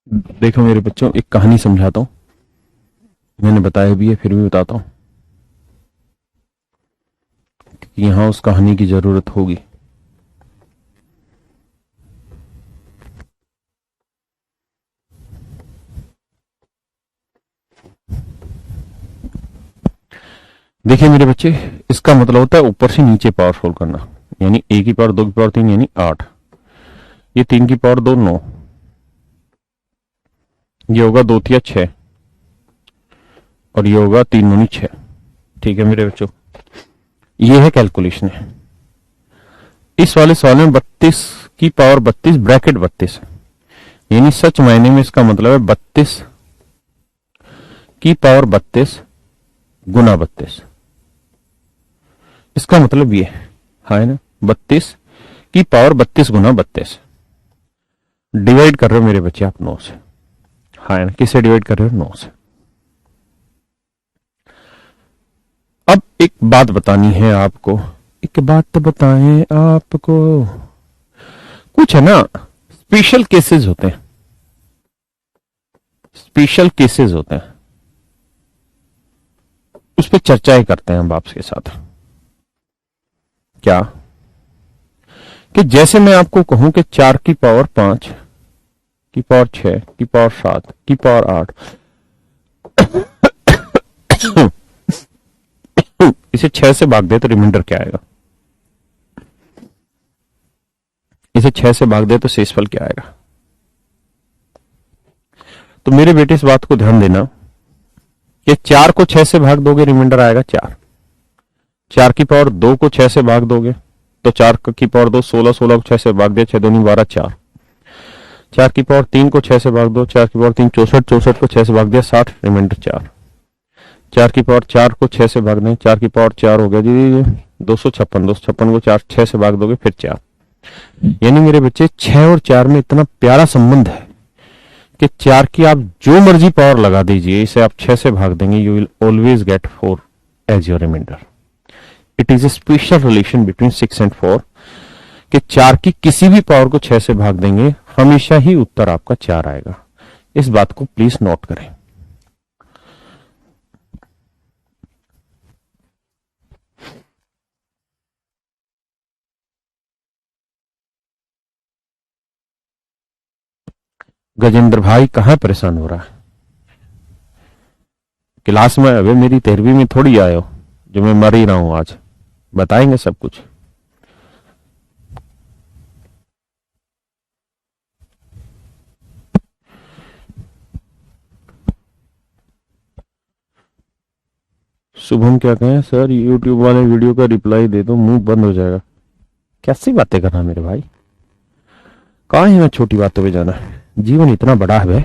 [SPEAKER 1] देखो मेरे बच्चों, एक कहानी समझाता हूं, मैंने बताया भी है फिर भी बताता हूं कि यहां उस कहानी की जरूरत होगी। देखिए मेरे बच्चे, इसका मतलब होता है ऊपर से नीचे पावर सोल्व करना, यानी ए की पावर 2 की पावर 3 यानी 8, ये 3 की पावर 2 9, ये होगा 2 तिया 6 और ये होगा 3 दूनी 6। ठीक है मेरे बच्चों, ये है कैलकुलेशन है। इस वाले सवाल में 32 की पावर 32 ब्रैकेट 32 है, यानी सच मायने में इसका मतलब है 32 की पावर 32 गुना 32। इसका मतलब ये है ना, 32 की पावर 32 गुना 32। डिवाइड कर रहे हो मेरे बच्चे आप 9 से, हाँ ना, किससे डिवाइड कर रहे हो? 9 से। अब एक बात बतानी है आपको, एक बात बताएं आपको, कुछ है ना स्पेशल केसेस होते हैं, स्पेशल केसेस होते हैं, उस पर चर्चाएं करते हैं हम आपके साथ। क्या कि जैसे मैं आपको कहूं कि 4 की पावर 5 की पावर 6 की पावर 7 की पावर 8, इसे 6 से भाग दे तो रिमाइंडर क्या आएगा? इसे 6 से भाग दे तो शेषफल क्या आएगा? तो मेरे बेटे इस बात को ध्यान देना कि 4 को 6 से भाग दोगे रिमाइंडर आएगा 4। 4 की पावर 2 को 6 से भाग दोगे तो 4 की पावर 2 16, 16 को 6 से भाग दिया 6 दूनी 12 4। 4 की पावर 3 को 6 से भाग दो, 4 की पावर 3 64, 64 को 6 से भाग दिया 60, रिमाइंडर 4। 4 की पावर 4 को 6 से भाग दें, 4 की पावर 4 हो गया जी 256, 256 को 4 6 से भाग दोगे फिर 4। यानी मेरे बच्चे 6 और 4 में इतना प्यारा संबंध है कि 4 की आप जो मर्जी पावर लगा दीजिए, इसे आप 6 से भाग देंगे, you will always get 4 as your reminder. It is a special relation between 6 and 4 कि 4 की किसी भी पावर को 6 से भाग देंगे, हमेशा ही उत्तर आपका 4 आएगा। इस बात को प्लीज नोट करें। गजेंद्र भाई कहां परेशान हो रहा है? क्लास में अभी मेरी 13वीं में थोड़ी आए हो जो मैं मर ही रहा हूं आज, बताएंगे सब कुछ। शुभम क्या कहें? सर यूट्यूब वाले वीडियो का रिप्लाई दे दो, मुंह बंद हो जाएगा। कैसी बातें करना मेरे भाई, कहा है मैं छोटी बातों पे जाना है, जीवन इतना बड़ा है भाई।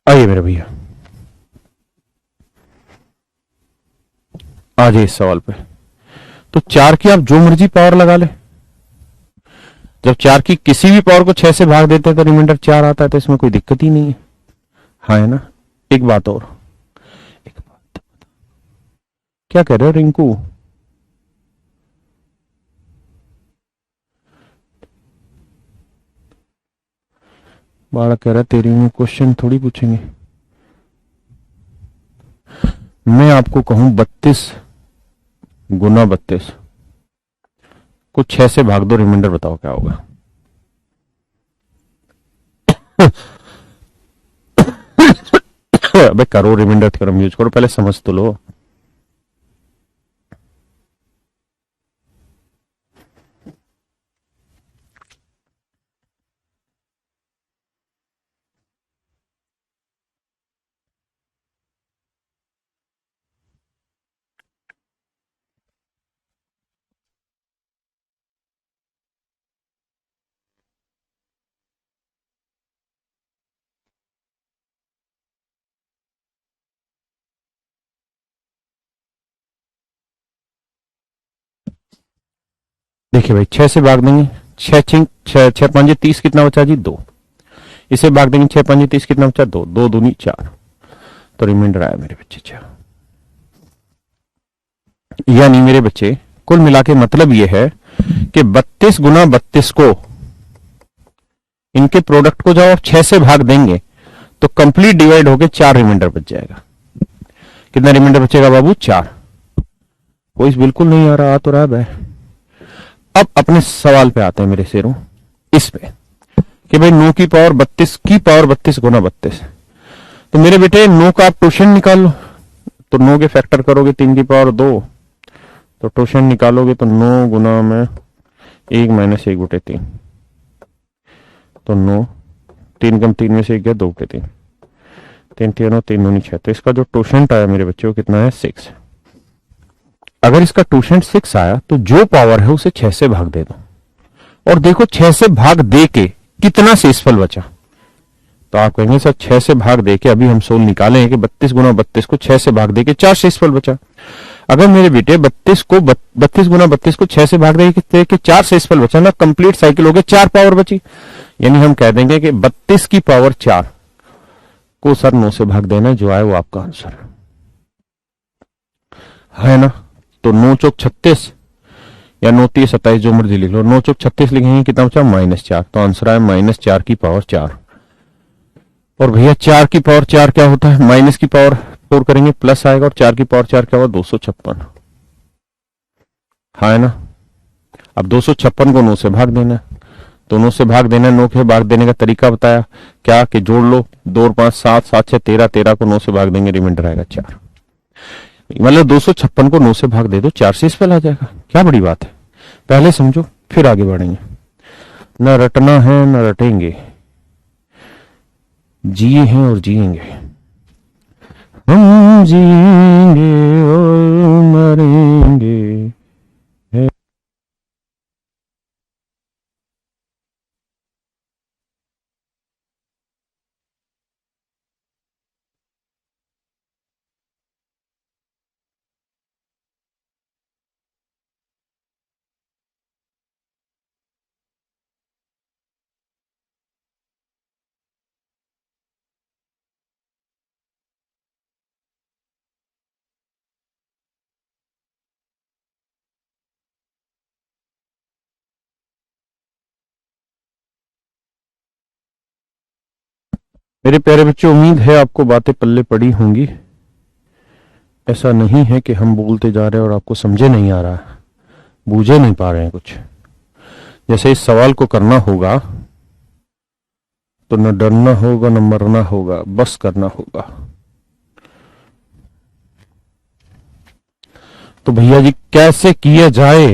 [SPEAKER 1] आइए मेरे भैया, आ जाइए इस सवाल पे। तो 4 की आप जो मर्जी पावर लगा ले, जब 4 की किसी भी पावर को 6 से भाग देते हैं तो रिमाइंडर 4 आता है, तो इसमें कोई दिक्कत ही नहीं है। हाँ है ना। एक बात और, एक बात, क्या कह रहे हो रिंकू? बालक कह रहा है तेरी में क्वेश्चन थोड़ी पूछेंगे। मैं आपको कहूं 32 गुना 32 को 6 से भाग दो, रिमाइंडर बताओ क्या होगा? अबे करो, रिमाइंडर थ्योरम यूज करो, पहले समझ तो लो। देखिए भाई, 6 से भाग देंगे, 6 5 30 कितना बचा जी? 2। इसे भाग देंगे 6 5 30 कितना बचा? 2, 2 दूनी 4, तो रिमाइंडर आया मेरे बच्चे 4। यानी मेरे बच्चे कुल मिला के मतलब ये है कि 32 गुना 32 को, इनके प्रोडक्ट को जब आप 6 से भाग देंगे तो कंप्लीट डिवाइड होके 4 रिमाइंडर बच जाएगा। कितना रिमाइंडर बचेगा बाबू? 4। कोई बिल्कुल नहीं आ रहा, आ तो रहा है। अब अपने सवाल पे आते हैं मेरे शेरों, इस पे कि भाई 9 की पावर 32 की पावर 32 गुना 32। तो मेरे बेटे 9 का आप टोशन निकाल लो, तो 9 के फैक्टर करोगे 3 की पावर 2, तो टोशन निकालोगे तो 9 गुना में 1 माइनस 1/3, तो 9, 3 कम 3 में से 1 गया 2/3, 3 3 3 9 6। तो इसका जो टोशेंट आया मेरे बच्चों कितना है? 6। अगर इसका टोशेंट 6 आया तो जो पावर है उसे 6 से भाग दे दो, और देखो 6 से भाग दे के कितना शेषफल बचा। तो आप कहेंगे सर 6 से भाग दे के अभी हम सोल निकाले हैं कि 32 गुना 32 को 6 से भाग दे के 4 शेषफल बचा। अगर मेरे बेटे 32 गुना 32 को 6 से भाग दे के 4 शेषफल बचा ना, कंप्लीट साइकिल हो गया, 4 पावर बची। यानी हम कह देंगे कि 32 की पावर 4 को सर 9 से भाग देना, जो आए वो आपका आंसर है ना। तो 9 चौक 36 या 9 3 27, जो मर्जी लिख लो। 9 चौक 36 लिखेंगे, कितना बचा? -4। तो आंसर आया -4 की पावर 4। और भैया 4 की पावर 4 क्या होता है? माइनस की पावर 4 करेंगे प्लस आएगा, और 4 की पावर 4 क्या होगा? 256। हाँ है ना। अब 256 को 9 से भाग देना है, तो 9 से भाग देना है। 9 के भाग देने का तरीका बताया क्या कि जोड़ लो, 2 और 5 7, 7 6 13, 13 को 9 से भाग देंगे, रिमाइंडर आएगा 4। मतलब 256 को 9 से भाग दे दो, 4 शेषफल आ जाएगा। क्या बड़ी बात है, पहले समझो फिर आगे बढ़ेंगे। न रटना है न रटेंगे, जिए हैं और जिएंगे, हम जिएंगे और मरेंगे। मेरे प्यारे बच्चों, उम्मीद है आपको बातें पल्ले पड़ी होंगी। ऐसा नहीं है कि हम बोलते जा रहे हैं और आपको समझे नहीं आ रहा, बूझे नहीं पा रहे हैं कुछ। जैसे इस सवाल को करना होगा तो न डरना होगा न मरना होगा, बस करना होगा। तो भैया जी कैसे किया जाए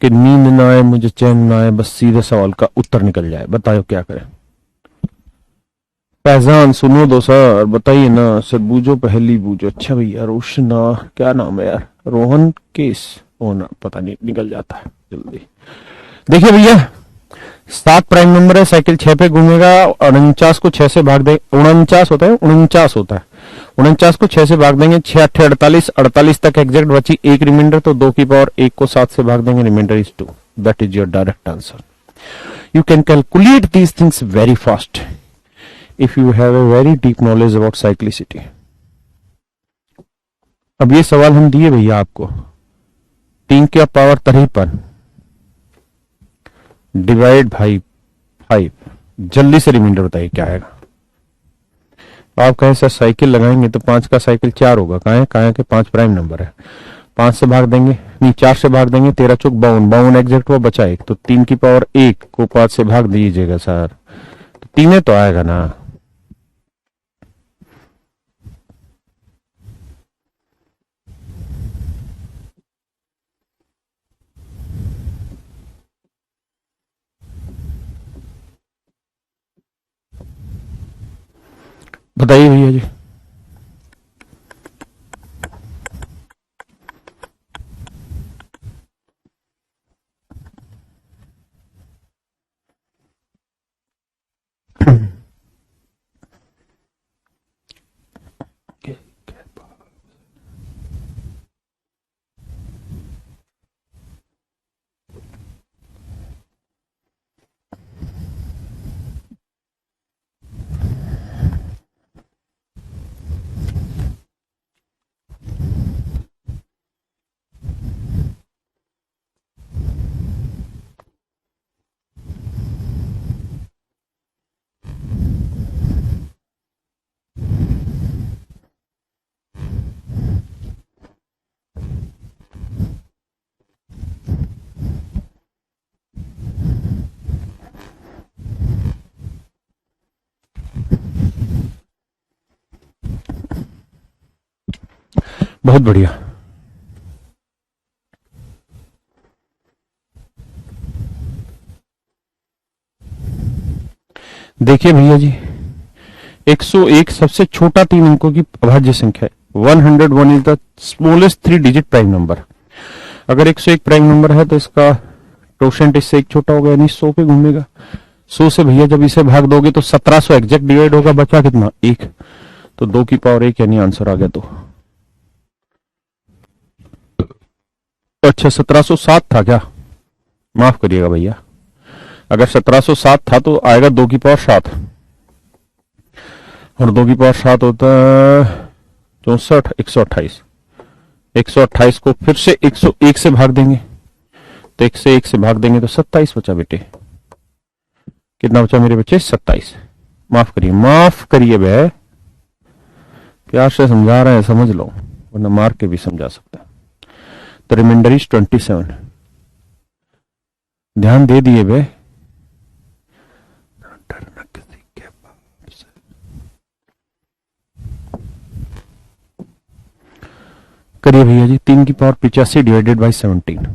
[SPEAKER 1] कि नींद ना आए, मुझे चैन ना आए, बस सीधे सवाल का उत्तर निकल जाए? बताओ क्या करें? पहचान सुनो दो सर, बताइए ना सर। बूझो पहली बूझो। अच्छा भैया रोशना, क्या नाम है यार? रोहन केस होना, पता नहीं, निकल जाता है जल्दी। देखिए भैया 7 प्राइम नंबर है, साइकिल 6 पे घूमेगा, 49 को 6 से भाग दे, 49 होता है, 49 होता है, 49 को 6 से भाग देंगे, 6 8 48, 48 तक एग्जैक्ट बची एक रिमाइंडर, तो 2 की पावर 1 को 7 से भाग देंगे, reminder is 2। That is your direct answer. You can calculate these things very fast if you have a very deep knowledge about cyclicity. अब ये सवाल हम दिए भैया आपको, 3 की पावर 53 डिवाइड बाई 5, जल्दी से रिमाइंडर बताइए क्या आएगा? आप कहें सर साइकिल लगाएंगे तो 5 का साइकिल 4 होगा, कहा के 5 प्राइम नंबर है, 5 से भाग देंगे, नहीं 4 से भाग देंगे, 13 चौक 52, 52 एग्जैक्ट हुआ, बचा 1, तो 3 की पावर 1 को 5 से भाग दीजिएगा सर, तो 3 तो आएगा ना। बताइए भैया जी। बहुत बढ़िया। देखिए भैया जी, 101 सबसे छोटा 3 अंकों की अभाज्य संख्या है। 101 is the smallest 3 digit prime number. अगर 101 प्राइम नंबर है तो इसका क्वोशिएंट इससे एक छोटा होगा, यानी 100 पे घूमेगा। 100 से भैया जब इसे भाग दोगे तो 1700 एग्जैक्ट डिवाइड होगा, बचा कितना? 1। तो 2 की पावर 1 यानी आंसर आ गया। तो अच्छा, 1707 था क्या? माफ करिएगा भैया, अगर 1707 था तो आएगा 2 की पावर 7, और 2 की पावर 7 होता है 64, 128। 128 को फिर से 101 से भाग देंगे, तो 101 से भाग देंगे तो 27 बचा बेटे। कितना बचा मेरे बच्चे? 27। माफ करिए, माफ करिए बे, प्यार से समझा रहे हैं, समझ लो, वरना मार के भी समझा सकता है। तो रिमाइंडर इज 27। ध्यान दे दिए बे। करिए भैया जी, 3 की पावर 85 डिवाइडेड बाई 17।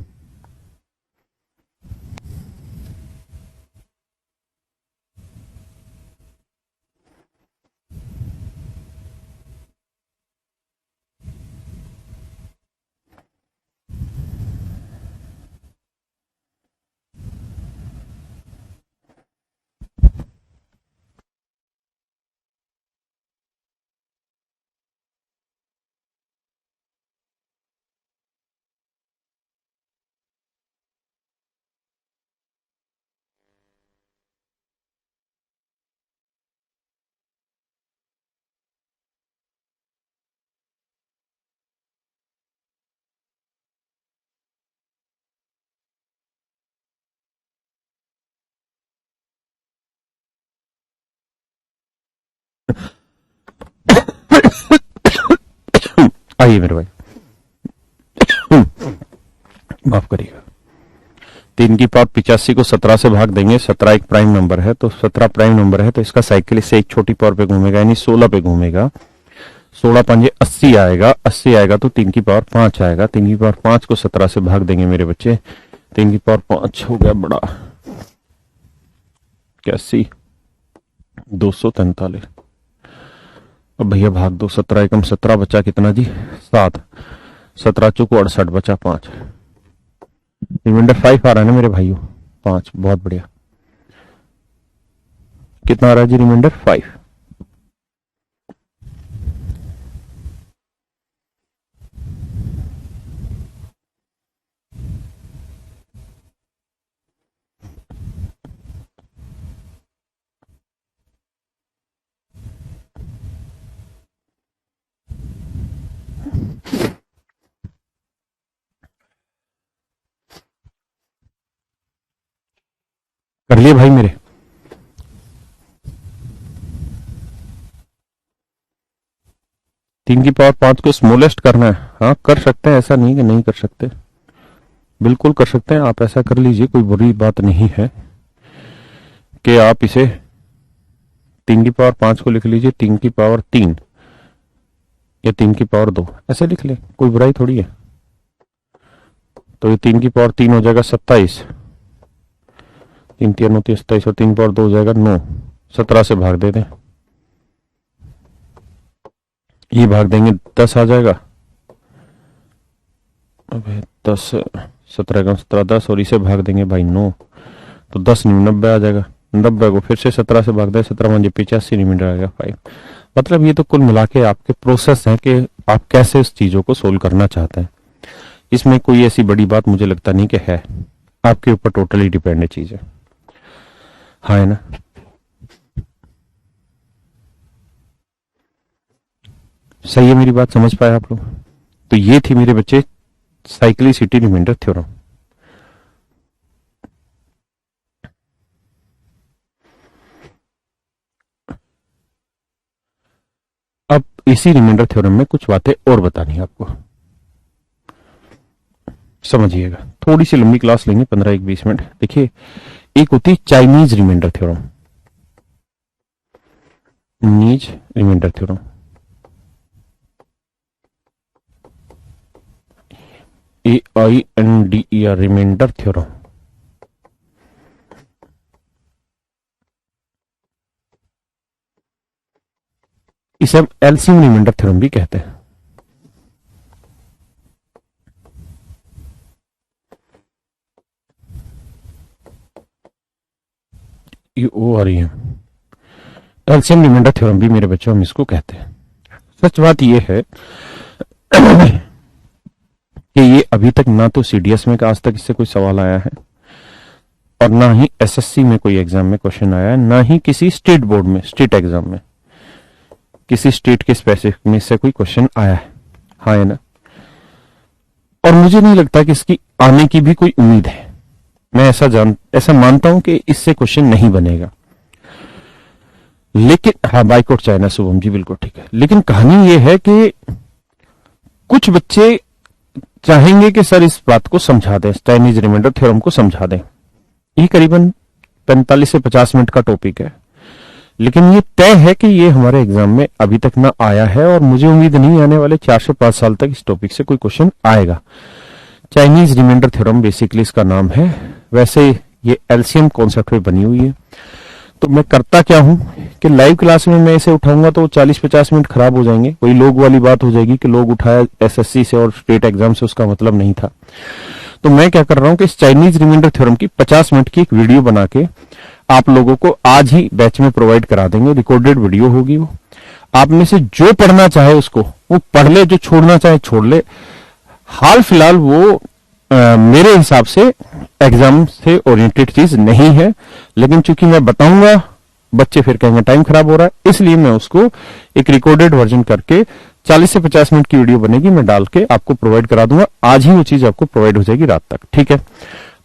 [SPEAKER 1] आइए मेरे भाई, माफ करिएगा। 3 की पावर 85 को 17 से भाग देंगे। 17 एक प्राइम नंबर है, तो 17 प्राइम नंबर है तो इसका साइकिल इससे एक छोटी पावर पे घूमेगा, यानी 16 पे घूमेगा। 16 पंजे 80 आएगा, 80 आएगा तो 3 की पावर 5 आएगा। 3 की पावर 5 को 17 से भाग देंगे मेरे बच्चे। 3 की पावर 5 हो गया बड़ा 81, 243। अब भैया भाग दो, 17 एकम 17 बचा कितना जी? 7। 17 चौको 68 बचा 5। रिमाइंडर 5 आ रहा है ना मेरे भाइयों? 5, बहुत बढ़िया। कितना आ रहा है जी? रिमाइंडर 5। कर लिए भाई मेरे? तीन की पावर 5 को स्मॉलेस्ट करना है। हाँ कर सकते हैं, ऐसा नहीं कि नहीं कर सकते, बिल्कुल कर सकते हैं। आप ऐसा कर लीजिए, कोई बुरी बात नहीं है कि आप इसे 3 की पावर 5 को लिख लीजिए 3 की पावर 3 या 3 की पावर 2 ऐसे लिख ले, कोई बुराई थोड़ी है। तो ये 3 की पावर 3 हो जाएगा 27, 3 3 होती है 27, और 3 की पावर 2 हो जाएगा 9। 17 से भाग दे दें, ये भाग देंगे 10 आ जाएगा। अब 10, 17 का 17 10, और इसे भाग देंगे भाई 9, तो 10 नहीं 90 आ जाएगा। 90 को फिर से 17 से भाग दे, 17 मुझे 85 रिमाइंडर आ गया 5। मतलब ये तो कुल मिला के आपके प्रोसेस है कि आप कैसे उस चीजों को सोल्व करना चाहते हैं। इसमें कोई ऐसी बड़ी बात मुझे लगता नहीं कि है, आपके ऊपर टोटली डिपेंड है चीजें। हाँ है ना? सही है मेरी बात, समझ पाए आप लोग? तो ये थी मेरे बच्चे साइक्लिसिटी रिमाइंडर थ्योरम। अब इसी रिमाइंडर थ्योरम में कुछ बातें और बतानी है आपको, समझिएगा। थोड़ी सी लंबी क्लास लेंगे, 15-20 मिनट। देखिए, एक होती है चाइनीज रिमाइंडर थ्योरम, नीज remainder theorem. AINDER, remainder theorem. इसे हम एलसीएम रिमाइंडर थ्योरम भी कहते हैं। ये ओ आ रही है, एलसीएम रिमाइंडर थ्योरम भी मेरे बच्चों हम इसको कहते हैं। सच बात यह है कि ये अभी तक ना तो सीडीएस में आज तक इससे कोई सवाल आया है, और ना ही एसएससी में कोई एग्जाम में क्वेश्चन आया है, ना ही किसी स्टेट बोर्ड में, स्टेट एग्जाम में किसी स्टेट के स्पेसिफिक में से कोई क्वेश्चन आया है। हाँ है ना? और मुझे नहीं लगता कि इसकी आने की भी कोई उम्मीद है। मैं ऐसा मानता हूं कि इससे क्वेश्चन नहीं बनेगा। लेकिन हाँ, बाइकआउट चाइना, शुभम जी बिल्कुल ठीक है। लेकिन कहानी यह है कि कुछ बच्चे चाहेंगे कि सर इस बात को समझा दें, चाइनीज रिमाइंडर थ्योरम को समझा दें। ये करीबन 45 से 50 मिनट का टॉपिक है, लेकिन ये तय है कि ये हमारे एग्जाम में अभी तक ना आया है, और मुझे उम्मीद नहीं आने वाले 4 से 5 साल तक इस टॉपिक से कोई क्वेश्चन आएगा। चाइनीज रिमाइंडर थ्योरम बेसिकली इसका नाम है। वैसे ये एलसीएम कॉन्सेप्ट में बनी हुई है। तो मैं करता क्या हूं कि लाइव क्लास में मैं इसे उठाऊंगा तो 40-50 मिनट खराब हो जाएंगे। कोई लोग वाली बात हो जाएगी कि लोग उठाया एसएससी से और स्टेट एग्जाम से, उसका मतलब नहीं था। तो मैं क्या कर रहा हूं कि इस चाइनीज रिमाइंडर थ्योरम की 50 मिनट की एक वीडियो बना के आप लोगों को आज ही बैच में प्रोवाइड करा देंगे। रिकॉर्डेड वीडियो होगी वो। आप में से जो पढ़ना चाहे उसको वो पढ़ ले, जो छोड़ना चाहे छोड़ ले। हाल फिलहाल वो मेरे हिसाब से एग्जाम से ओरिएंटेड चीज नहीं है, लेकिन चूंकि मैं बताऊंगा बच्चे फिर कहेंगे टाइम खराब हो रहा है, इसलिए मैं उसको एक रिकॉर्डेड वर्जन करके 40 से 50 मिनट की वीडियो बनेगी, मैं डाल के आपको प्रोवाइड करा दूंगा। आज ही वो चीज आपको प्रोवाइड हो जाएगी रात तक, ठीक है?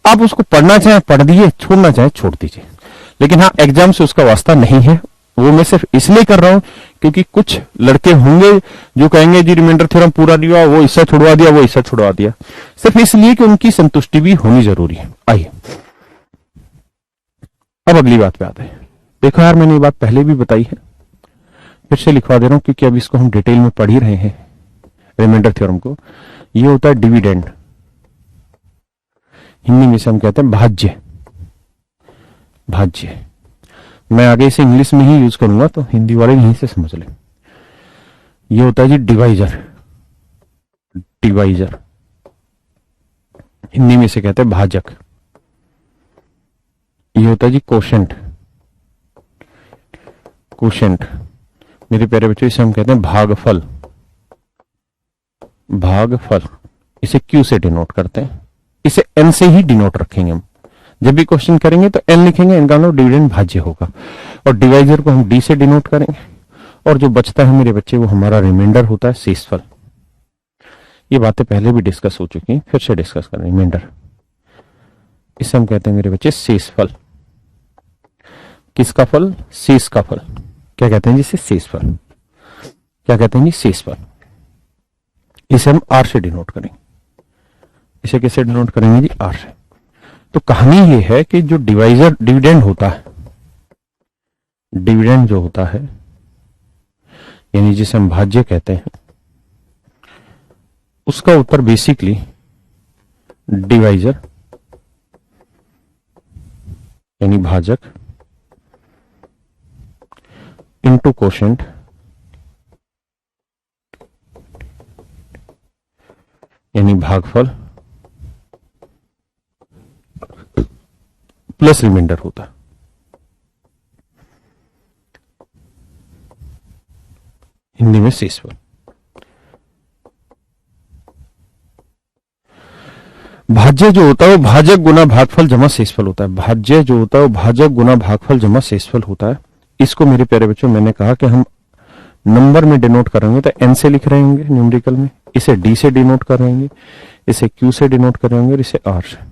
[SPEAKER 1] आप उसको पढ़ना चाहे पढ़ दीजिए, छोड़ना चाहे छोड़ दीजिए। लेकिन हाँ, एग्जाम से उसका वास्ता नहीं है। वो मैं सिर्फ इसलिए कर रहा हूं क्योंकि कुछ लड़के होंगे जो कहेंगे जी रिमाइंडर थ्योरम पूरा नहीं हुआ, वो हिस्सा छुड़वा दिया, वो हिस्सा छुड़वा दिया, सिर्फ इसलिए कि उनकी संतुष्टि भी होनी जरूरी है। आइए अब अगली बात पे आते हैं। देखो यार, मैंने ये बात पहले भी बताई है, फिर से लिखवा दे रहा हूं क्योंकि अब इसको हम डिटेल में पढ़ ही रहे हैं रिमाइंडर थ्योरम को। ये होता है डिविडेंड, हिंदी में से हम कहते हैं भाज्य। भाज्य मैं आगे इसे इंग्लिश में ही यूज करूंगा तो हिंदी वाले यहीं से समझ लें। ये होता है जी डिवाइजर। डिवाइजर हिंदी में से कहते हैं भाजक। ये होता है जी कोशेंट। कोशेंट मेरे प्यारे बच्चों इसे हम कहते हैं भागफल। भागफल इसे क्यू से डिनोट करते हैं। इसे एन से ही डिनोट रखेंगे हम। जब भी क्वेश्चन करेंगे तो एन लिखेंगे, इनका मतलब डिविडेंड भाज्य होगा। और डिवाइजर को हम डी से डिनोट करेंगे, और जो बचता है मेरे बच्चे वो हमारा रिमाइंडर होता है शेषफल। ये बातें पहले भी डिस्कस हो चुकी हैं, फिर से डिस्कस करें। रिमाइंडर इसे हम कहते हैं मेरे बच्चे शेषफल। किसका फल? शेष का फल। क्या कहते हैं जिसे? शेषफल। क्या कहते हैं जी? शेषफल। इसे हम आर से डिनोट करेंगे। इसे कैसे डिनोट करेंगे जी? आर से। तो कहानी ये है कि जो डिवाइजर डिविडेंड होता है, डिविडेंड जो होता है यानी जिसे हम भाज्य कहते हैं, उसका उत्तर बेसिकली डिवाइजर यानी भाजक इंटू कोशेंट यानी भागफल प्लस रिमाइंडर होता है। हिंदी में शेषफल। भाज्य जो होता है वो भाजक गुना भागफल जमा शेषफल होता है। भाज्य जो होता है वो भाजक गुना भागफल जमा शेषफल होता है। इसको मेरे प्यारे बच्चों मैंने कहा कि हम नंबर में डिनोट करेंगे तो एन से लिख रहे होंगे न्यूमेरिकल में, इसे डी से डिनोट कर रहे होंगे, इसे क्यू से डिनोट कर रहे होंगे और इसे आर से।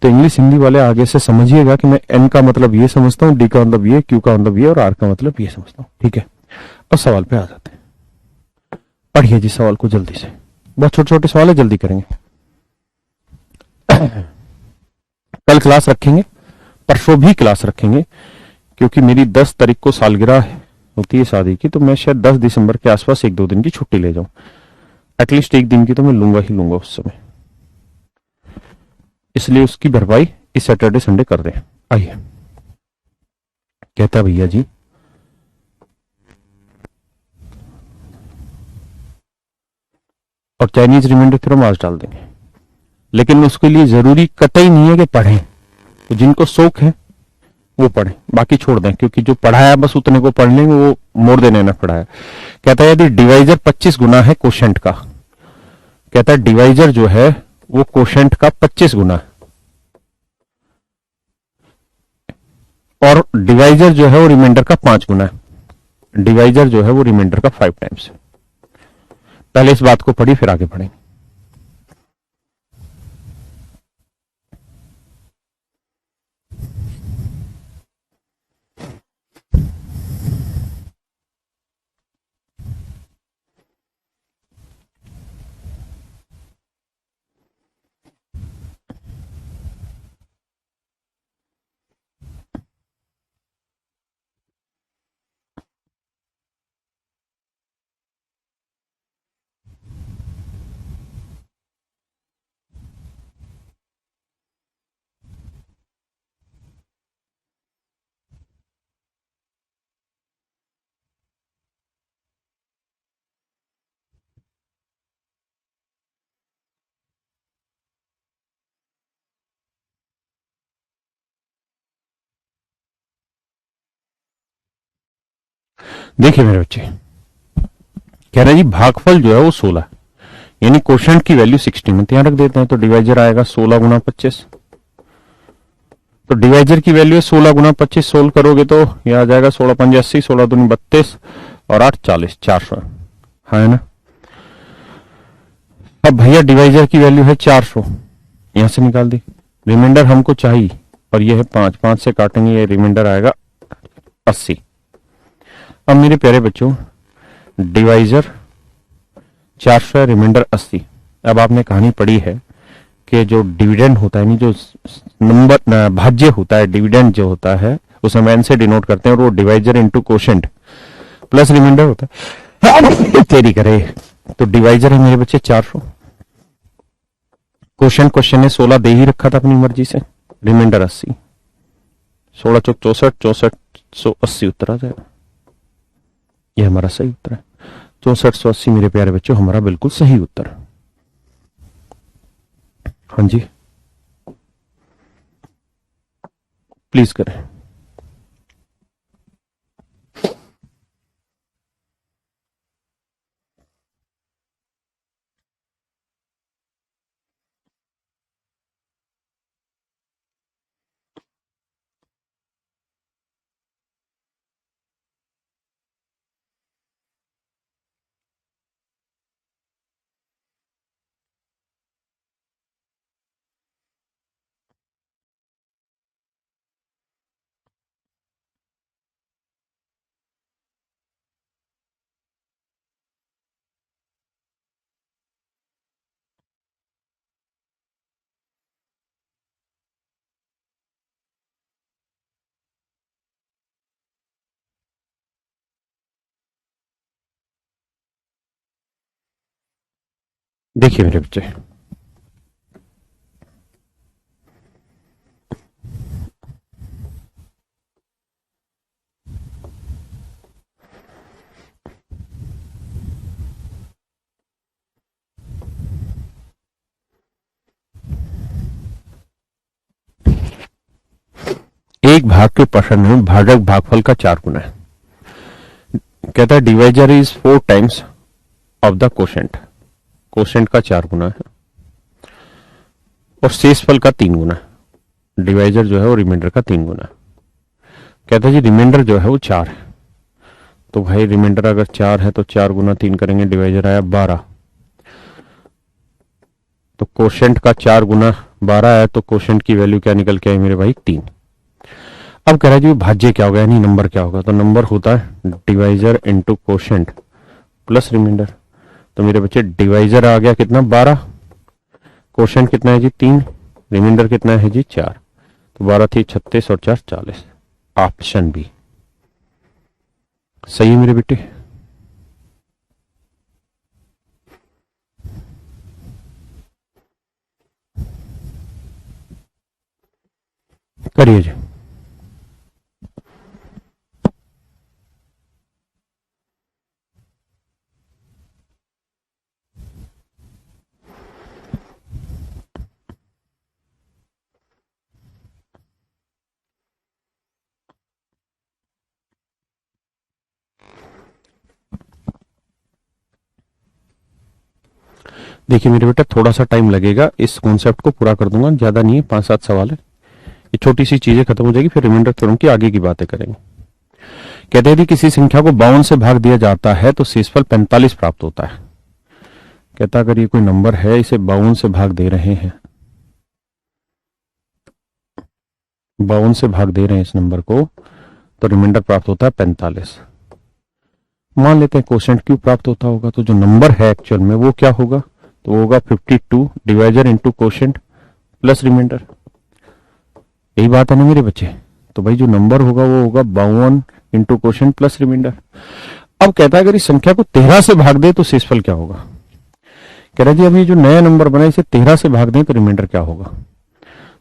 [SPEAKER 1] तो इंग्लिश हिंदी वाले आगे से समझिएगा कि मैं एन का मतलब ये समझता हूं, डी का मतलब ये, क्यू का मतलब ये और आर का मतलब ये समझता हूं, ठीक है? और सवाल पे आ जाते हैं। पढ़िए जी सवाल को जल्दी से, बहुत छोटे छोटे सवाल है, जल्दी करेंगे। कल क्लास रखेंगे, परसों भी क्लास रखेंगे, क्योंकि मेरी 10 तारीख को सालगिरह होती है शादी की, तो मैं शायद 10 दिसंबर के आसपास 1-2 दिन की छुट्टी ले जाऊं। एटलीस्ट एक दिन की तो मैं लूंगा ही लूंगा उस समय, इसलिए उसकी भरपाई इस सैटरडे संडे कर दें। आइए, कहता है भैया जी और चाइनीज रिमाइंडर थ्योरम आज डाल देंगे, लेकिन उसके लिए जरूरी कतई नहीं है कि पढ़ें, तो जिनको शौक है वो पढ़ें, बाकी छोड़ दें, क्योंकि जो पढ़ाया बस उतने को पढ़ लेंगे, वो मोड़ देने ना पढ़ाया। कहता है यदि डिवाइजर 25 गुना है कोशेंट का, कहता है डिवाइजर जो है वो कोशेंट का 25 गुना है, और डिवाइजर जो है वो रिमाइंडर का 5 गुना है, डिवाइजर जो है वो रिमाइंडर का 5 टाइम्स है। पहले इस बात को पढ़ी फिर आगे पढ़ेंगे। देखिए मेरे बच्चे, कह रहा है जी भागफल जो है वो 16, यानी कोशेंट की वैल्यू 16 है, रख देते हैं, तो डिवाइजर आएगा 16 गुना 25, तो डिवाइजर की वैल्यू है 16 गुना 25, सोल्व करोगे तो यह आ जाएगा 16 पंजे 80, 16 दूनी 32 और 8 40, 400 है ना। अब भैया डिवाइजर की वैल्यू है 400, यहां से निकाल दी, रिमाइंडर हमको चाहिए और ये है 5, 5 से काटेंगे ये रिमाइंडर आएगा 80। अब मेरे प्यारे बच्चों डिवाइजर 400 है, रिमाइंडर 80। अब आपने कहानी पढ़ी है कि जो डिविडेंड होता है, नहीं जो नंबर भाज्य होता है, डिविडेंड जो होता है उसे हम एन से डिनोट करते हैं, और वो divisor into quotient plus reminder होता है। तेरी करे, तो डिवाइजर है मेरे बच्चे 400, कोशेंट क्वेश्चन ने 16 दे ही रखा था अपनी मर्जी से, रिमाइंडर 80, 16 चौक 64, 6480 उत्तर आ जाएगा। यह हमारा सही उत्तर है, 6480 मेरे प्यारे बच्चों हमारा बिल्कुल सही उत्तर। हाँ जी प्लीज करें। देखिए मेरे बच्चे, एक भाग के प्रश्न में भाजक भागफल का 4 गुना है। कहता है divisor is 4 times of the quotient, quotient का 4 गुना है, और शेषफल का 3 गुना है, डिवाइजर जो है वो रिमाइंडर का 3 गुना है। कहता है जी रिमाइंडर जो है वो 4 है, तो भाई रिमाइंडर अगर 4 है तो 4 गुना 3 करेंगे, डिवाइजर आया 12, तो कोशेंट का 4 गुना 12 है, तो कोशेंट की वैल्यू क्या निकल के आई मेरे भाई 3। अब कह रहा है जी भाज्य क्या होगा, यानी नंबर क्या होगा, तो नंबर होता है divisor into quotient plus reminder, तो मेरे बच्चे डिवाइजर आ गया कितना 12, कोशेंट कितना है जी 3, रिमाइंडर कितना है जी 4, तो 12 थी 36 और 4 40, ऑप्शन बी सही है मेरे बेटे। करिए जी। देखिए मेरे बेटा, थोड़ा सा टाइम लगेगा, इस कॉन्सेप्ट को पूरा कर दूंगा, ज्यादा नहीं है, 5-7 सवाल है। ये छोटी सी चीजें खत्म हो जाएगी, फिर रिमाइंडर थ्योरम की आगे की बातें करेंगे। कहते हैं यदि किसी संख्या को 52 से भाग दिया जाता है तो शेषफल 45 प्राप्त होता है। कहता अगर ये कोई नंबर है, इसे 52 से भाग दे रहे हैं, 52 से भाग दे रहे हैं इस नंबर को, तो रिमाइंडर प्राप्त होता है 45। मान लेते हैं कोशेंट क्यों प्राप्त होता होगा, तो जो नंबर है एक्चुअल में वो क्या होगा, तो वो होगा 52 divisor into quotient plus reminder. यही बात है ना मेरे बच्चे। तो भाई जो नंबर होगा वो होगा 52 इंटू कोशेंट प्लस रिमाइंडर। अब कहता है अगर इस संख्या को 13 से भाग दे तो शेषफल क्या होगा। कह रहा जी अभी जो नया नंबर बना इसे 13 से भाग दें तो रिमाइंडर क्या होगा।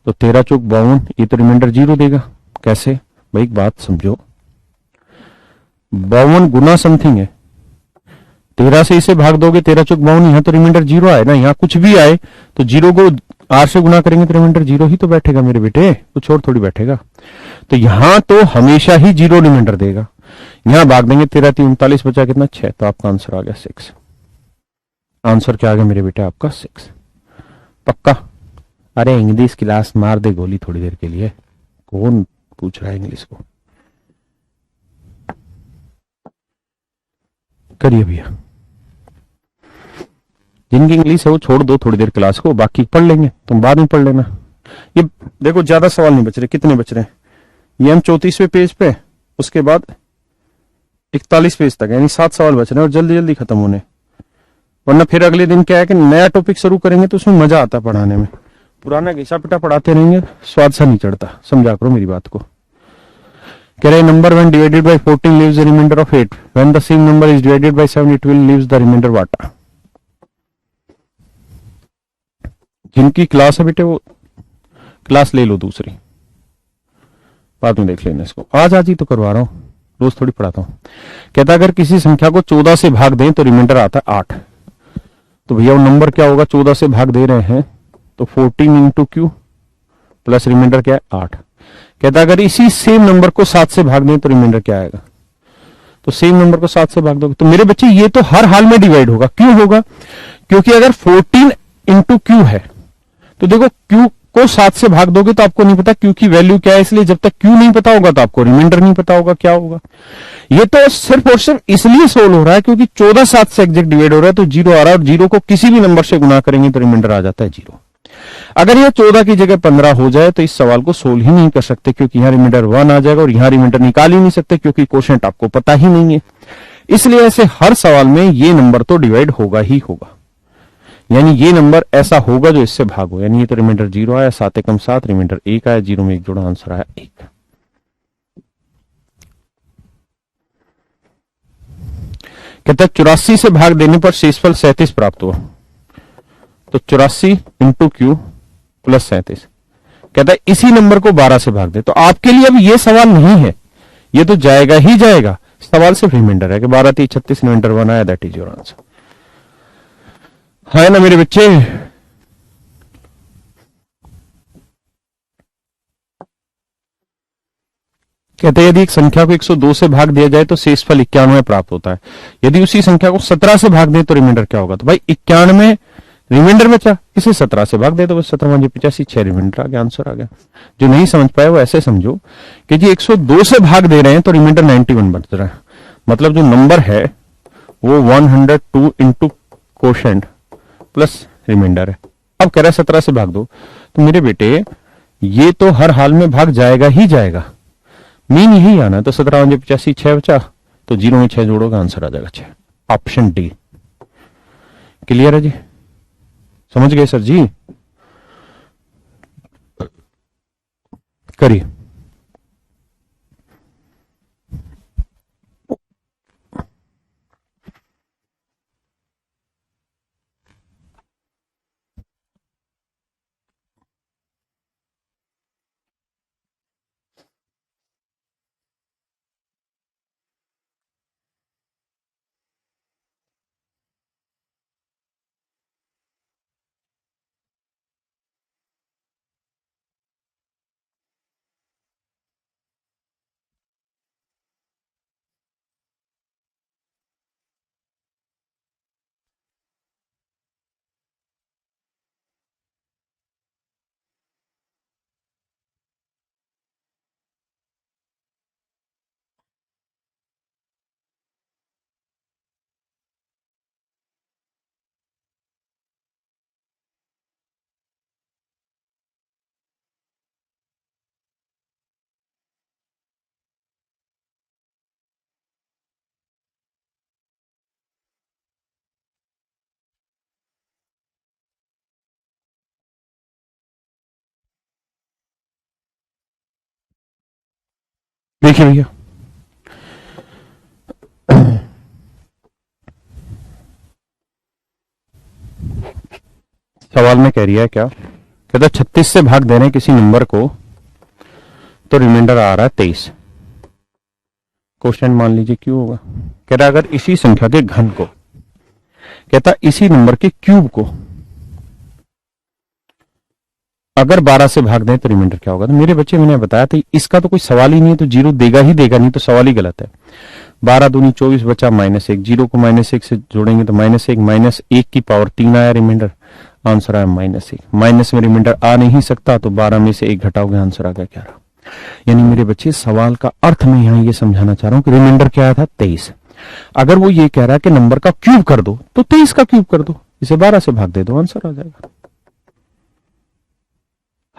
[SPEAKER 1] तो 13 चौक 52, ये तो रिमाइंडर 0 देगा। कैसे भाई, एक बात समझो, 52 गुना समथिंग है, 13 से इसे भाग दोगे 13 चौक 52, यहां तो रिमाइंडर 0 आए ना, यहाँ कुछ भी आए तो 0 को आर से गुना करेंगे तो रिमाइंडर 0 ही तो बैठेगा मेरे बेटे, कुछ और थोड़ी बैठेगा। तो यहां तो हमेशा ही 0 रिमाइंडर देगा। यहां भाग देंगे 13 3 39, बचा कितना 6, तो आपका आंसर आ गया 6। आंसर क्या आ गया मेरे बेटे आपका 6। पक्का। अरे इंग्लिश क्लास मार दे गोली थोड़ी देर के लिए, कौन पूछ रहा है इंग्लिश को। करिए भैया, जिनकी इंग्लिश है वो छोड़ दो थोड़ी देर क्लास को, बाकी पढ़ लेंगे, तुम बाद में पढ़ लेना। ये देखो ज्यादा सवाल नहीं बच रहे, कितने बच रहे हैं, ये हम 34वें पेज पे, उसके बाद 41 पेज तक, यानी 7 सवाल बच रहे हैं और जल्दी जल्दी खत्म होने। वरना फिर अगले दिन क्या है कि नया टॉपिक शुरू करेंगे तो उसमें मजा आता पढ़ाने में, पुराना घिसा पिटा पढ़ाते रहेंगे स्वाद सा नहीं चढ़ता। समझा करो मेरी बात को। कह रहे number when divided by 14 leaves the reminder of 8, when the same number is divided by 7 it will leaves the reminder what. जिनकी क्लास है बेटे वो क्लास ले लो दूसरी, बाद में देख लेना इसको, आज ही तो करवा रहा हूं, रोज थोड़ी पढ़ाता हूं। कहता अगर किसी संख्या को 14 से भाग दें तो रिमाइंडर आता है 8। तो भैया वो नंबर क्या होगा, 14 से भाग दे रहे हैं तो 14 इंटू क्यू प्लस रिमाइंडर क्या है 8। कहता अगर इसी सेम नंबर को 7 से भाग दें तो रिमाइंडर क्या आएगा। तो सेम नंबर को 7 से भाग दोगे तो मेरे बच्चे ये तो हर हाल में डिवाइड होगा। क्यों होगा, क्योंकि अगर 14 इंटू क्यू है तो देखो क्यू को 7 से भाग दोगे तो आपको नहीं पता क्यू की वैल्यू क्या है, इसलिए जब तक क्यू नहीं पता होगा तो आपको रिमाइंडर नहीं पता होगा क्या होगा। ये तो सिर्फ और सिर्फ इसलिए सोल्व हो रहा है क्योंकि 14 7 से एग्जैक्ट डिवाइड हो रहा है तो 0 आ रहा है, और 0 को किसी भी नंबर से गुना करेंगे तो रिमाइंडर आ जाता है 0। अगर यह 14 की जगह 15 हो जाए तो इस सवाल को सोल्व ही नहीं कर सकते, क्योंकि यहां रिमाइंडर 1 आ जाएगा और यहां रिमाइंडर निकाल ही नहीं सकते क्योंकि कोशेंट आपको पता ही नहीं है। इसलिए ऐसे हर सवाल में ये नंबर तो डिवाइड होगा ही होगा, यानी ये नंबर ऐसा होगा जो इससे भाग हो। यानी ये तो रिमाइंडर 0 आया, 7 एकम 7, रिमाइंडर 1 आया, 0 में 1 जोड़ा, आंसर आया 1। कहता है 84 से भाग देने पर शेषफल 37 प्राप्त हुआ। तो 84 इंटू क्यू प्लस 37। कहता है इसी नंबर को 12 से भाग दे। तो आपके लिए अब ये सवाल नहीं है, ये तो जाएगा ही जाएगा, सवाल सिर्फ रिमाइंडर है कि 12 3 36, रिमाइंडर 1 आया, दैट इज योर आंसर। है ना मेरे बच्चे। कहते हैं यदि एक संख्या को 102 से भाग दिया जाए तो शेषफल 91 प्राप्त होता है। यदि उसी संख्या को 17 से भाग दें तो रिमाइंडर क्या होगा। तो भाई 91 रिमाइंडर बचा, इसे 17 से भाग दे तो 17 5 85, 6 रिमाइंडर आ गया, आंसर आ गया। जो नहीं समझ पाए वो ऐसे समझो कि जी 102 से भाग दे रहे हैं तो रिमाइंडर 91 बच रहा है, मतलब जो नंबर है वो 102 इंटू कोशेंट प्लस रिमाइंडर है। अब कह रहा है 17 से भाग दो, तो मेरे बेटे ये तो हर हाल में भाग जाएगा ही जाएगा, मीन यही आना है। तो 17 5 85, 6 बचा, तो 0 में 6 जोड़ोगे आंसर आ जाएगा 6। Option D. क्लियर है जी, समझ गए सर जी। करिए। देखिए भैया, सवाल में कह रही है क्या, कहता 36 से भाग दे रहे हैं किसी नंबर को तो रिमाइंडर आ रहा है 23। क्वेश्चन मान लीजिए क्यों होगा। कह रहा अगर इसी संख्या के घन को, कहता इसी नंबर के क्यूब को अगर 12 से भाग दें तो रिमाइंडर क्या होगा। तो मेरे बच्चे, मैंने बताया था इसका तो कोई सवाल ही नहीं है, तो जीरो देगा ही देगा, नहीं तो सवाल ही गलत है। 12 दूनी 24 बचा -1, जीरो को -1 से जोड़ेंगे तो -1 -1 की पावर 3 आया रिमाइंडर, आंसर आया -1। माइनस में रिमाइंडर आ नहीं सकता तो 12 में से 1 घटाओगे, आंसर आ गया 11। यानी मेरे बच्चे सवाल का अर्थ मैं यहां ये समझाना चाह रहा हूं कि रिमाइंडर क्या आया था 23। अगर वो ये कह रहा है कि नंबर का क्यूब कर दो तो 23 का क्यूब कर दो, इसे 12 से भाग दे दो, आंसर आ जाएगा।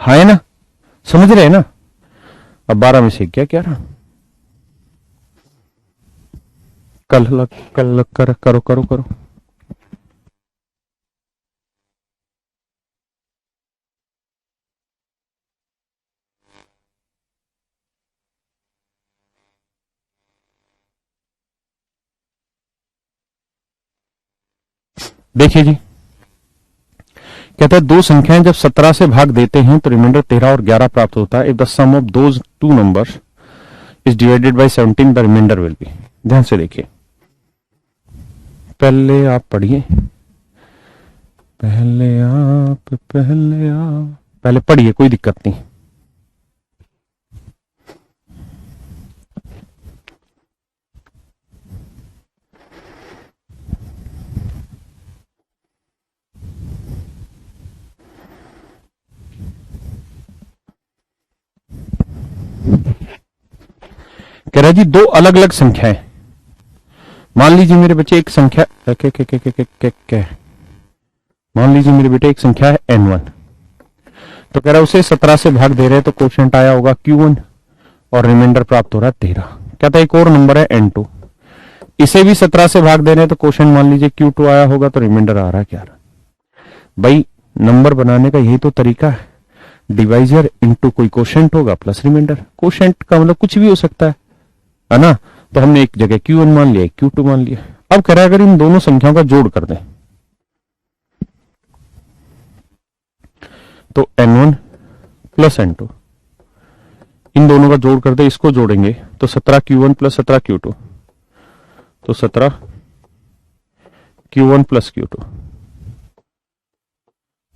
[SPEAKER 1] हाँ है ना, समझ रहे हैं ना। अब 12 में से क्या 11, कल करो करो करो। देखिए जी, कहता है दो संख्याएं जब 17 से भाग देते हैं तो रिमाइंडर 13 और 11 प्राप्त होता है। If the sum of those two numbers is divided by 17 the reminder will be. ध्यान से देखिए, पहले आप पढ़िए, पहले पढ़िए, कोई दिक्कत नहीं। कह रहा जी दो अलग अलग संख्याएं, मान लीजिए मेरे बच्चे एक संख्या मान लीजिए मेरे बेटे एक संख्या है n1, तो कह रहा है उसे 17 से भाग दे रहे हैं तो कोशेंट आया होगा q1 और रिमाइंडर प्राप्त हो रहा है 13। कहता है एक और नंबर है n2, इसे भी 17 से भाग दे रहे हैं तो कोशेंट मान लीजिए q2 आया होगा तो रिमाइंडर आ रहा है 11। भाई नंबर बनाने का यही तो तरीका है, डिवाइजर इनटू कोई कोशेंट होगा प्लस रिमाइंडर। कोशेंट का मतलब कुछ भी हो सकता है ना। तो हमने एक जगह q1 मान लिया, q2 मान लिया। अब कह रहा है अगर इन दोनों संख्याओं का जोड़ कर दें तो n1 प्लस n2, इन दोनों का जोड़ कर दे, इसको जोड़ेंगे तो 17q1 प्लस 17q2, तो 17q1 प्लस q2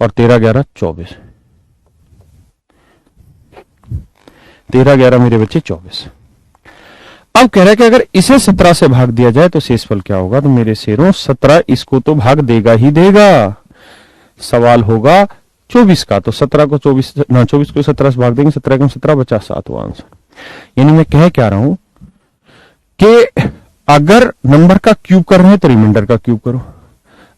[SPEAKER 1] और 13 11 24, 13 11 मेरे बच्चे 24। अब कह रहा है कि अगर इसे 17 से भाग दिया जाए तो शेषफल क्या होगा। तो मेरे शेरों 17 इसको तो भाग देगा ही देगा, सवाल होगा 24 का, तो 17 को 24 को 17 से भाग देंगे, 17 को 17 बचा 7 हुआ आंसर। यानी मैं कह क्या रहा हूं कि अगर नंबर का क्यूब कर रहे हैं तो रिमाइंडर का क्यूब करो,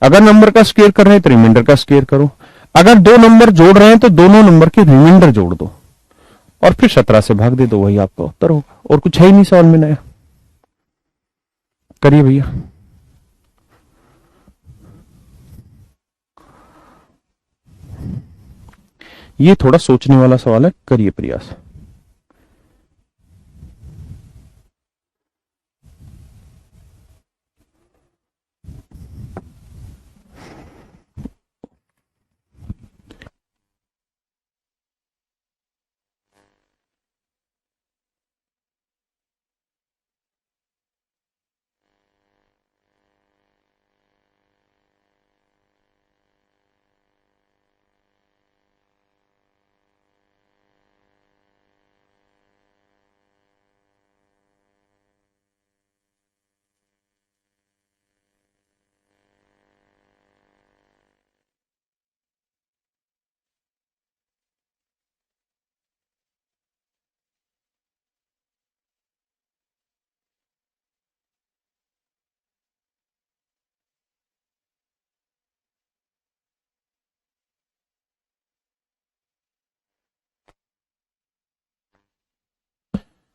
[SPEAKER 1] अगर नंबर का स्क्वायर कर रहे हैं तो रिमाइंडर का स्क्वायर करो, अगर दो नंबर जोड़ रहे हैं तो दोनों नंबर के रिमाइंडर जोड़ दो और फिर 17 से भाग दे दो, वही आपका उत्तर होगा। और कुछ है ही नहीं सवाल में नया। करिए भैया। ये थोड़ा सोचने वाला सवाल है, करिए प्रयास।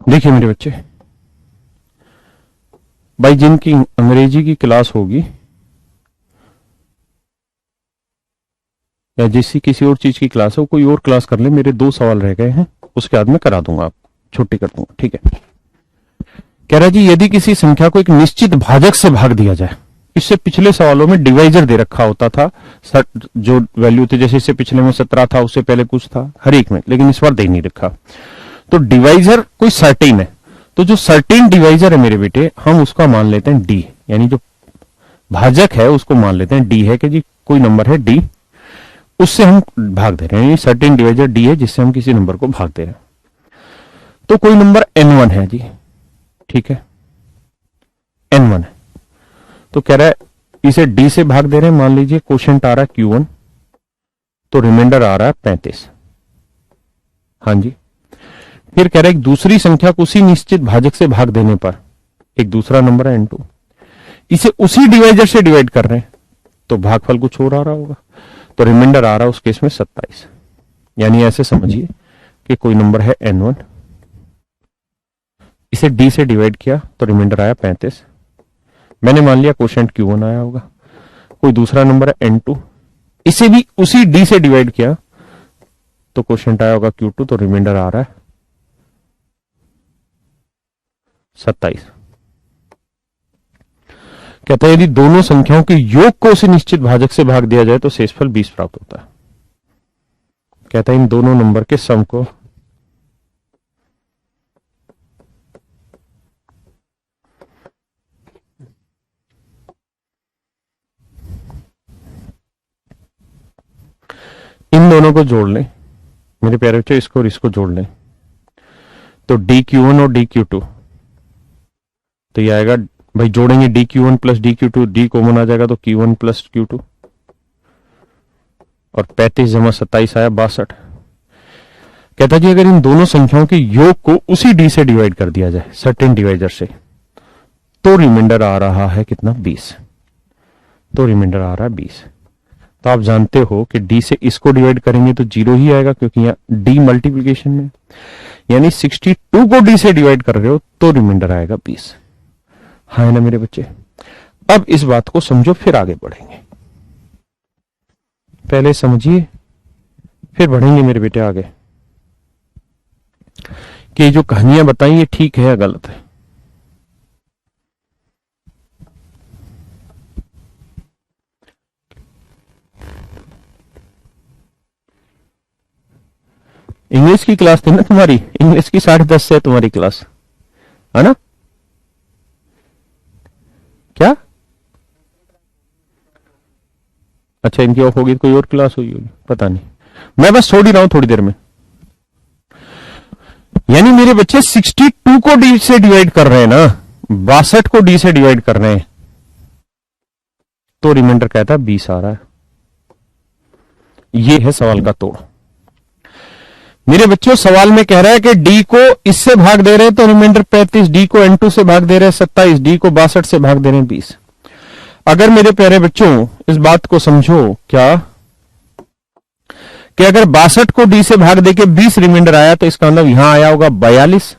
[SPEAKER 1] देखिए मेरे बच्चे, भाई जिनकी अंग्रेजी की क्लास होगी या जैसी किसी और चीज की क्लास हो, कोई और क्लास कर ले। मेरे 2 सवाल रह गए हैं, उसके बाद में करा दूंगा, आप छुट्टी कर दूंगा, ठीक है। कह रहा जी यदि किसी संख्या को एक निश्चित भाजक से भाग दिया जाए, इससे पिछले सवालों में डिवाइजर दे रखा होता था, जो वैल्यू थी, जैसे इससे पिछले में 17 था, उससे पहले कुछ था हर एक में, लेकिन इस बार दे नहीं रखा। तो डिवाइजर कोई सर्टेन है, तो जो सर्टेन डिवाइजर है मेरे बेटे, हम उसका मान लेते हैं डी, यानी जो भाजक है उसको मान लेते हैं डी है, कि जी कोई नंबर है डी, उससे हम भाग दे रहे हैं, सर्टेन डिवाइजर डी है जिससे हम किसी नंबर को भाग दे रहे हैं। तो कोई नंबर n1 है जी, ठीक है, n1 है, तो कह रहा है इसे d से भाग दे रहे हैं, मान लीजिए क्वोशिएंट आ रहा है q1, तो रिमाइंडर आ रहा है 35। हाँ जी, फिर कह रहा है एक दूसरी संख्या को उसी निश्चित भाजक से भाग देने पर, एक दूसरा नंबर है n2, इसे उसी डिवाइजर से डिवाइड कर रहे हैं, तो भागफल कुछ और आ रहा होगा, तो रिमाइंडर आ रहा है उस केस में 27। यानी ऐसे समझिए कि कोई नंबर है n1, इसे d से डिवाइड किया तो रिमाइंडर आया 35, मैंने मान लिया क्वोशिएंट q1 आया होगा। कोई दूसरा नंबर है n2, इसे भी उसी d से डिवाइड किया तो क्वोशिएंट आया होगा q2, तो रिमाइंडर आ रहा है 27। कहता है यदि दोनों संख्याओं के योग को उसी निश्चित भाजक से भाग दिया जाए तो शेषफल 20 प्राप्त होता है। कहता है इन दोनों नंबर के सम को इन दोनों को जोड़ लें मेरे प्यारे बच्चों, इसको और इसको जोड़ लें तो dq1 और dq2, तो ये आएगा भाई, जोड़ेंगे dq1 plus dq2, d common आ जाएगा तो q1 प्लस q2, और 35 जमा 27 आया 62। कहता जी अगर इन दोनों संख्याओं के योग को उसी d से डिवाइड कर दिया जाए सर्टेन डिवाइजर से, तो रिमाइंडर आ रहा है कितना 20, तो रिमाइंडर आ रहा है 20। तो आप जानते हो कि d से इसको डिवाइड करेंगे तो 0 ही आएगा, क्योंकि यहाँ d मल्टीप्लीकेशन में, यानी 62 को d से डिवाइड कर रहे हो तो रिमाइंडर आएगा 20। हाँ है ना मेरे बच्चे। अब इस बात को समझो, फिर आगे बढ़ेंगे, पहले समझिए फिर बढ़ेंगे मेरे बेटे आगे, कि जो कहानियां बताई ये ठीक है या गलत है। इंग्लिश की क्लास थी ना तुम्हारी, इंग्लिश की 10:30 से तुम्हारी क्लास है ना, क्या? अच्छा इनकी ऑफ होगी, कोई और क्लास हुई होगी पता नहीं, मैं बस छोड़ ही रहा हूं थोड़ी देर में। यानी मेरे बच्चे 62 को d से डिवाइड कर रहे हैं ना, 62 को d से डिवाइड कर रहे हैं, तो रिमाइंडर कहता है 20 आ रहा है। ये है सवाल का तोड़ मेरे बच्चों। सवाल में कह रहा है कि d को इससे भाग दे रहे हैं तो रिमाइंडर 35, d को n2 से भाग दे रहे हैं 27, d को 62 से भाग दे रहे हैं 20। अगर मेरे प्यारे बच्चों इस बात को समझो क्या, कि अगर 62 को d से भाग देके 20 रिमाइंडर आया तो इसका मतलब यहां आया होगा 42,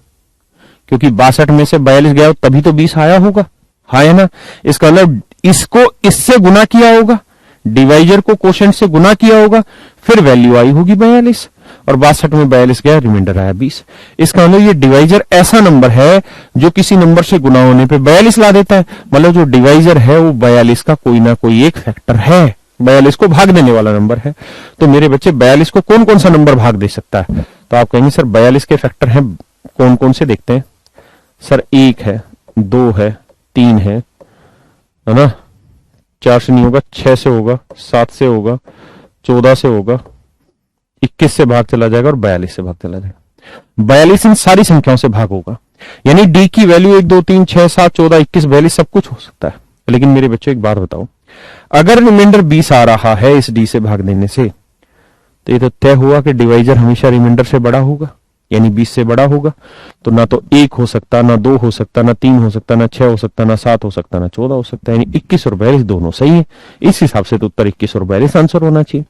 [SPEAKER 1] क्योंकि 62 में से 42 गया तभी तो 20 आया होगा, हाँ है ना। इसका मतलब इसको इससे गुना किया होगा, डिवाइजर को क्वोशिएंट से गुना किया होगा, फिर वैल्यू आई होगी 42, और 62 में 42 गया, रिमाइंडर आया 20। इसका मतलब ये डिवाइजर ऐसा नंबर है जो किसी नंबर से गुना होने पे 42 ला देता है, मतलब जो डिवाइजर है वो 42 का कोई ना कोई एक फैक्टर है, 42 को भाग देने वाला नंबर है। तो मेरे बच्चे 42 को कौन कौन सा नंबर भाग दे सकता है, तो आप कहेंगे सर 42 के फैक्टर हैं कौन कौन से, देखते हैं सर। 1 है, 2 है, 3 है ना, 4 से नहीं होगा, 6 से होगा, 7 से होगा, 14 से होगा, 21 से भाग चला जाएगा और 42 से भाग चला जाएगा। 42 इन सारी संख्याओं से भाग होगा, यानी d की वैल्यू 1 2 3 6 7 14 21 42 सब कुछ हो सकता है। लेकिन मेरे बच्चों एक बात बताओ, अगर रिमाइंडर 20 आ रहा है इस d से भाग देने से, तो ये तो तय हुआ कि डिवाइजर हमेशा रिमाइंडर से बड़ा होगा, यानी 20 से बड़ा होगा। तो ना तो 1 हो सकता, ना 2 हो सकता, ना 3 हो सकता, ना 6 हो सकता, ना 7 हो सकता, ना 14 हो सकता, यानी 21 और 42 दोनों सही है। इस हिसाब से तो उत्तर 21 और 42 आंसर होना चाहिए।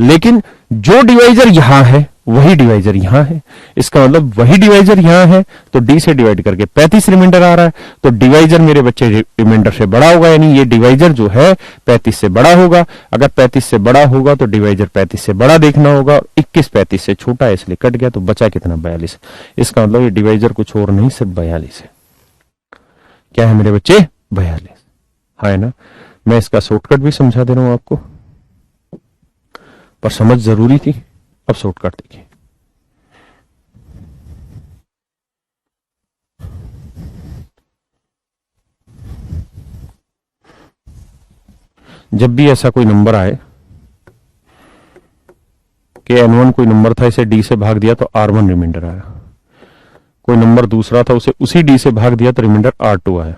[SPEAKER 1] लेकिन जो डिवाइजर यहां है वही डिवाइजर यहां है, इसका मतलब वही डिवाइजर यहां है, तो d से डिवाइड करके 35 रिमाइंडर आ रहा है, तो डिवाइजर मेरे बच्चे रिमाइंडर से बड़ा होगा, यानी ये डिवाइजर जो है 35 से बड़ा होगा। अगर 35 से बड़ा होगा तो डिवाइजर 35 से बड़ा देखना होगा, और 21 35 से छोटा है इसलिए कट गया, तो बचा कितना 42। इसका मतलब ये डिवाइजर कुछ और नहीं सिर्फ 42 है। क्या है मेरे बच्चे? 42। हाँ है ना। मैं इसका शॉर्टकट भी समझा दे रहा हूं आपको, पर समझ जरूरी थी। अब शॉर्टकट देखिए। जब भी ऐसा कोई नंबर आए कि n1 कोई नंबर था, इसे d से भाग दिया तो r1 रिमाइंडर आया, कोई नंबर दूसरा था उसे उसी d से भाग दिया तो रिमाइंडर r2 आया,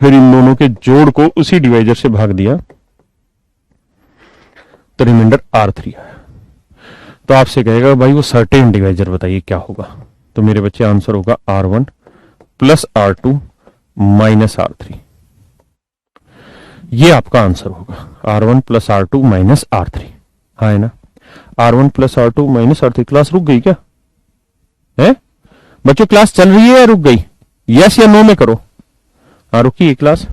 [SPEAKER 1] फिर इन दोनों के जोड़ को उसी डिवाइजर से भाग दिया तो रिमाइंडर r3 आया। तो आपसे कहेगा भाई वो सर्टेन डिवाइजर बताइए क्या होगा, तो मेरे बच्चे आंसर होगा r1 plus r2 minus r3। ये आपका आंसर होगा, r1 plus r2 minus r3। हाँ है ना। r1 plus r2 minus r3। Class रुक गई क्या है बच्चों? क्लास चल रही है या रुक गई? यस या नो में करो। हाँ रुकी क्लास।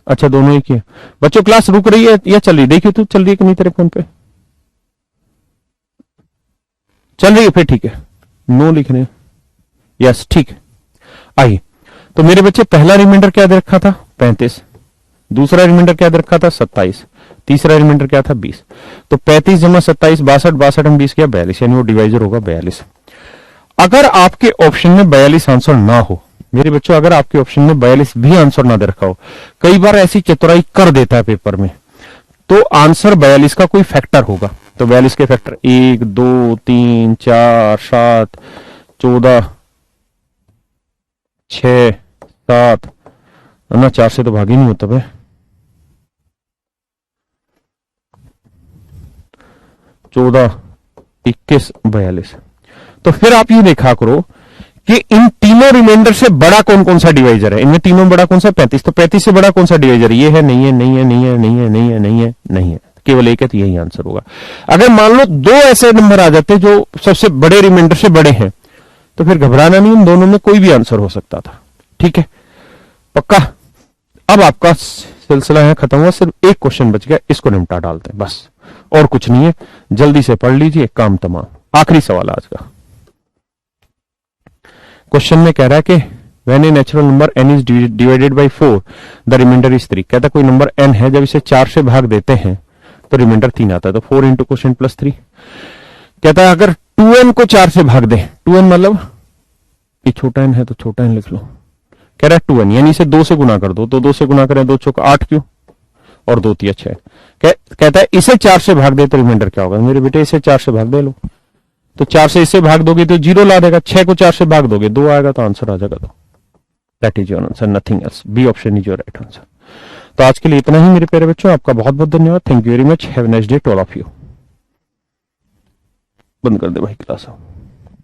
[SPEAKER 1] अच्छा दोनों ही किया बच्चों। क्लास रुक रही है या चल रही? देखिए तू चल रही है कि नहीं तेरे फोन पे? चल रही है, फिर ठीक है। नो लिख रहे हैं। यस ठीक है। आइए, तो मेरे बच्चे पहला रिमाइंडर क्या दे रखा था? 35। दूसरा रिमाइंडर क्या दे रखा था? 27। तीसरा रिमाइंडर क्या था? 20। तो 35 जमा 27 62, 62 हम 20 किया 42, यानी वो डिवाइजर होगा 42। अगर आपके ऑप्शन में 42 आंसर ना हो मेरे बच्चों, अगर आपके ऑप्शन में 42 भी आंसर ना दे रखा हो, कई बार ऐसी चतुराई कर देता है पेपर में, तो आंसर 42 का कोई फैक्टर होगा। तो 42 के फैक्टर 1 2 3 4 7 14 6 7 ना, 4 से तो भाग ही नहीं होता भाई। 14 21 42। तो फिर आप ये देखा करो कि इन तीनों रिमाइंडर से बड़ा कौन कौन सा डिवाइजर है। इनमें तीनों बड़ा कौन सा? 35। तो 35 से बड़ा कौन सा डिवाइजर? ये है, नहीं है, नहीं है, नहीं है, नहीं है, नहीं है, नहीं है, नहीं है, केवल एक है, तो यही आंसर होगा। अगर मान लो दो ऐसे नंबर आ जाते जो सबसे बड़े रिमाइंडर से बड़े हैं, तो फिर घबराना नहीं, उन दोनों में कोई भी आंसर हो सकता था। ठीक है, पक्का। अब आपका सिलसिला है खत्म हुआ, सिर्फ एक क्वेश्चन बच गया, इसको निपटा डालते हैं बस, और कुछ नहीं है। जल्दी से पढ़ लीजिए, काम तमाम। आखिरी सवाल आज का। क्वेश्चन में कह रहा है कि when a natural number n is divided by 4 the reminder is 3। कहता है कोई नंबर n है, जब इसे 4 से भाग देते हैं तो रिमाइंडर 3 आता है। तो 4 इंटू क्वेश्चन प्लस 3। कहता है अगर 2n को 4 से भाग दे, 2n मतलब ये छोटा n है तो छोटा n लिख लो। कह रहा है 2n, यानी इसे 2 से गुना कर दो, तो 2 से गुना करें, 2 चौक 8 क्यों, और 2 3 6। कहता है इसे 4 से भाग दे तो रिमाइंडर क्या होगा? मेरे बेटे इसे 4 से भाग दे लो, तो 4 से इसे भाग दोगे तो 0 ला देगा, 6 को 4 से भाग दोगे 2 आएगा, तो आंसर आ जाएगा 2। That is your answer, nothing else. B option is your right answer. तो आज के लिए इतना ही मेरे प्यारे बच्चों, आपका बहुत बहुत धन्यवाद। Thank you very much. Have a nice day to all of you. बंद कर दे भाई क्लास।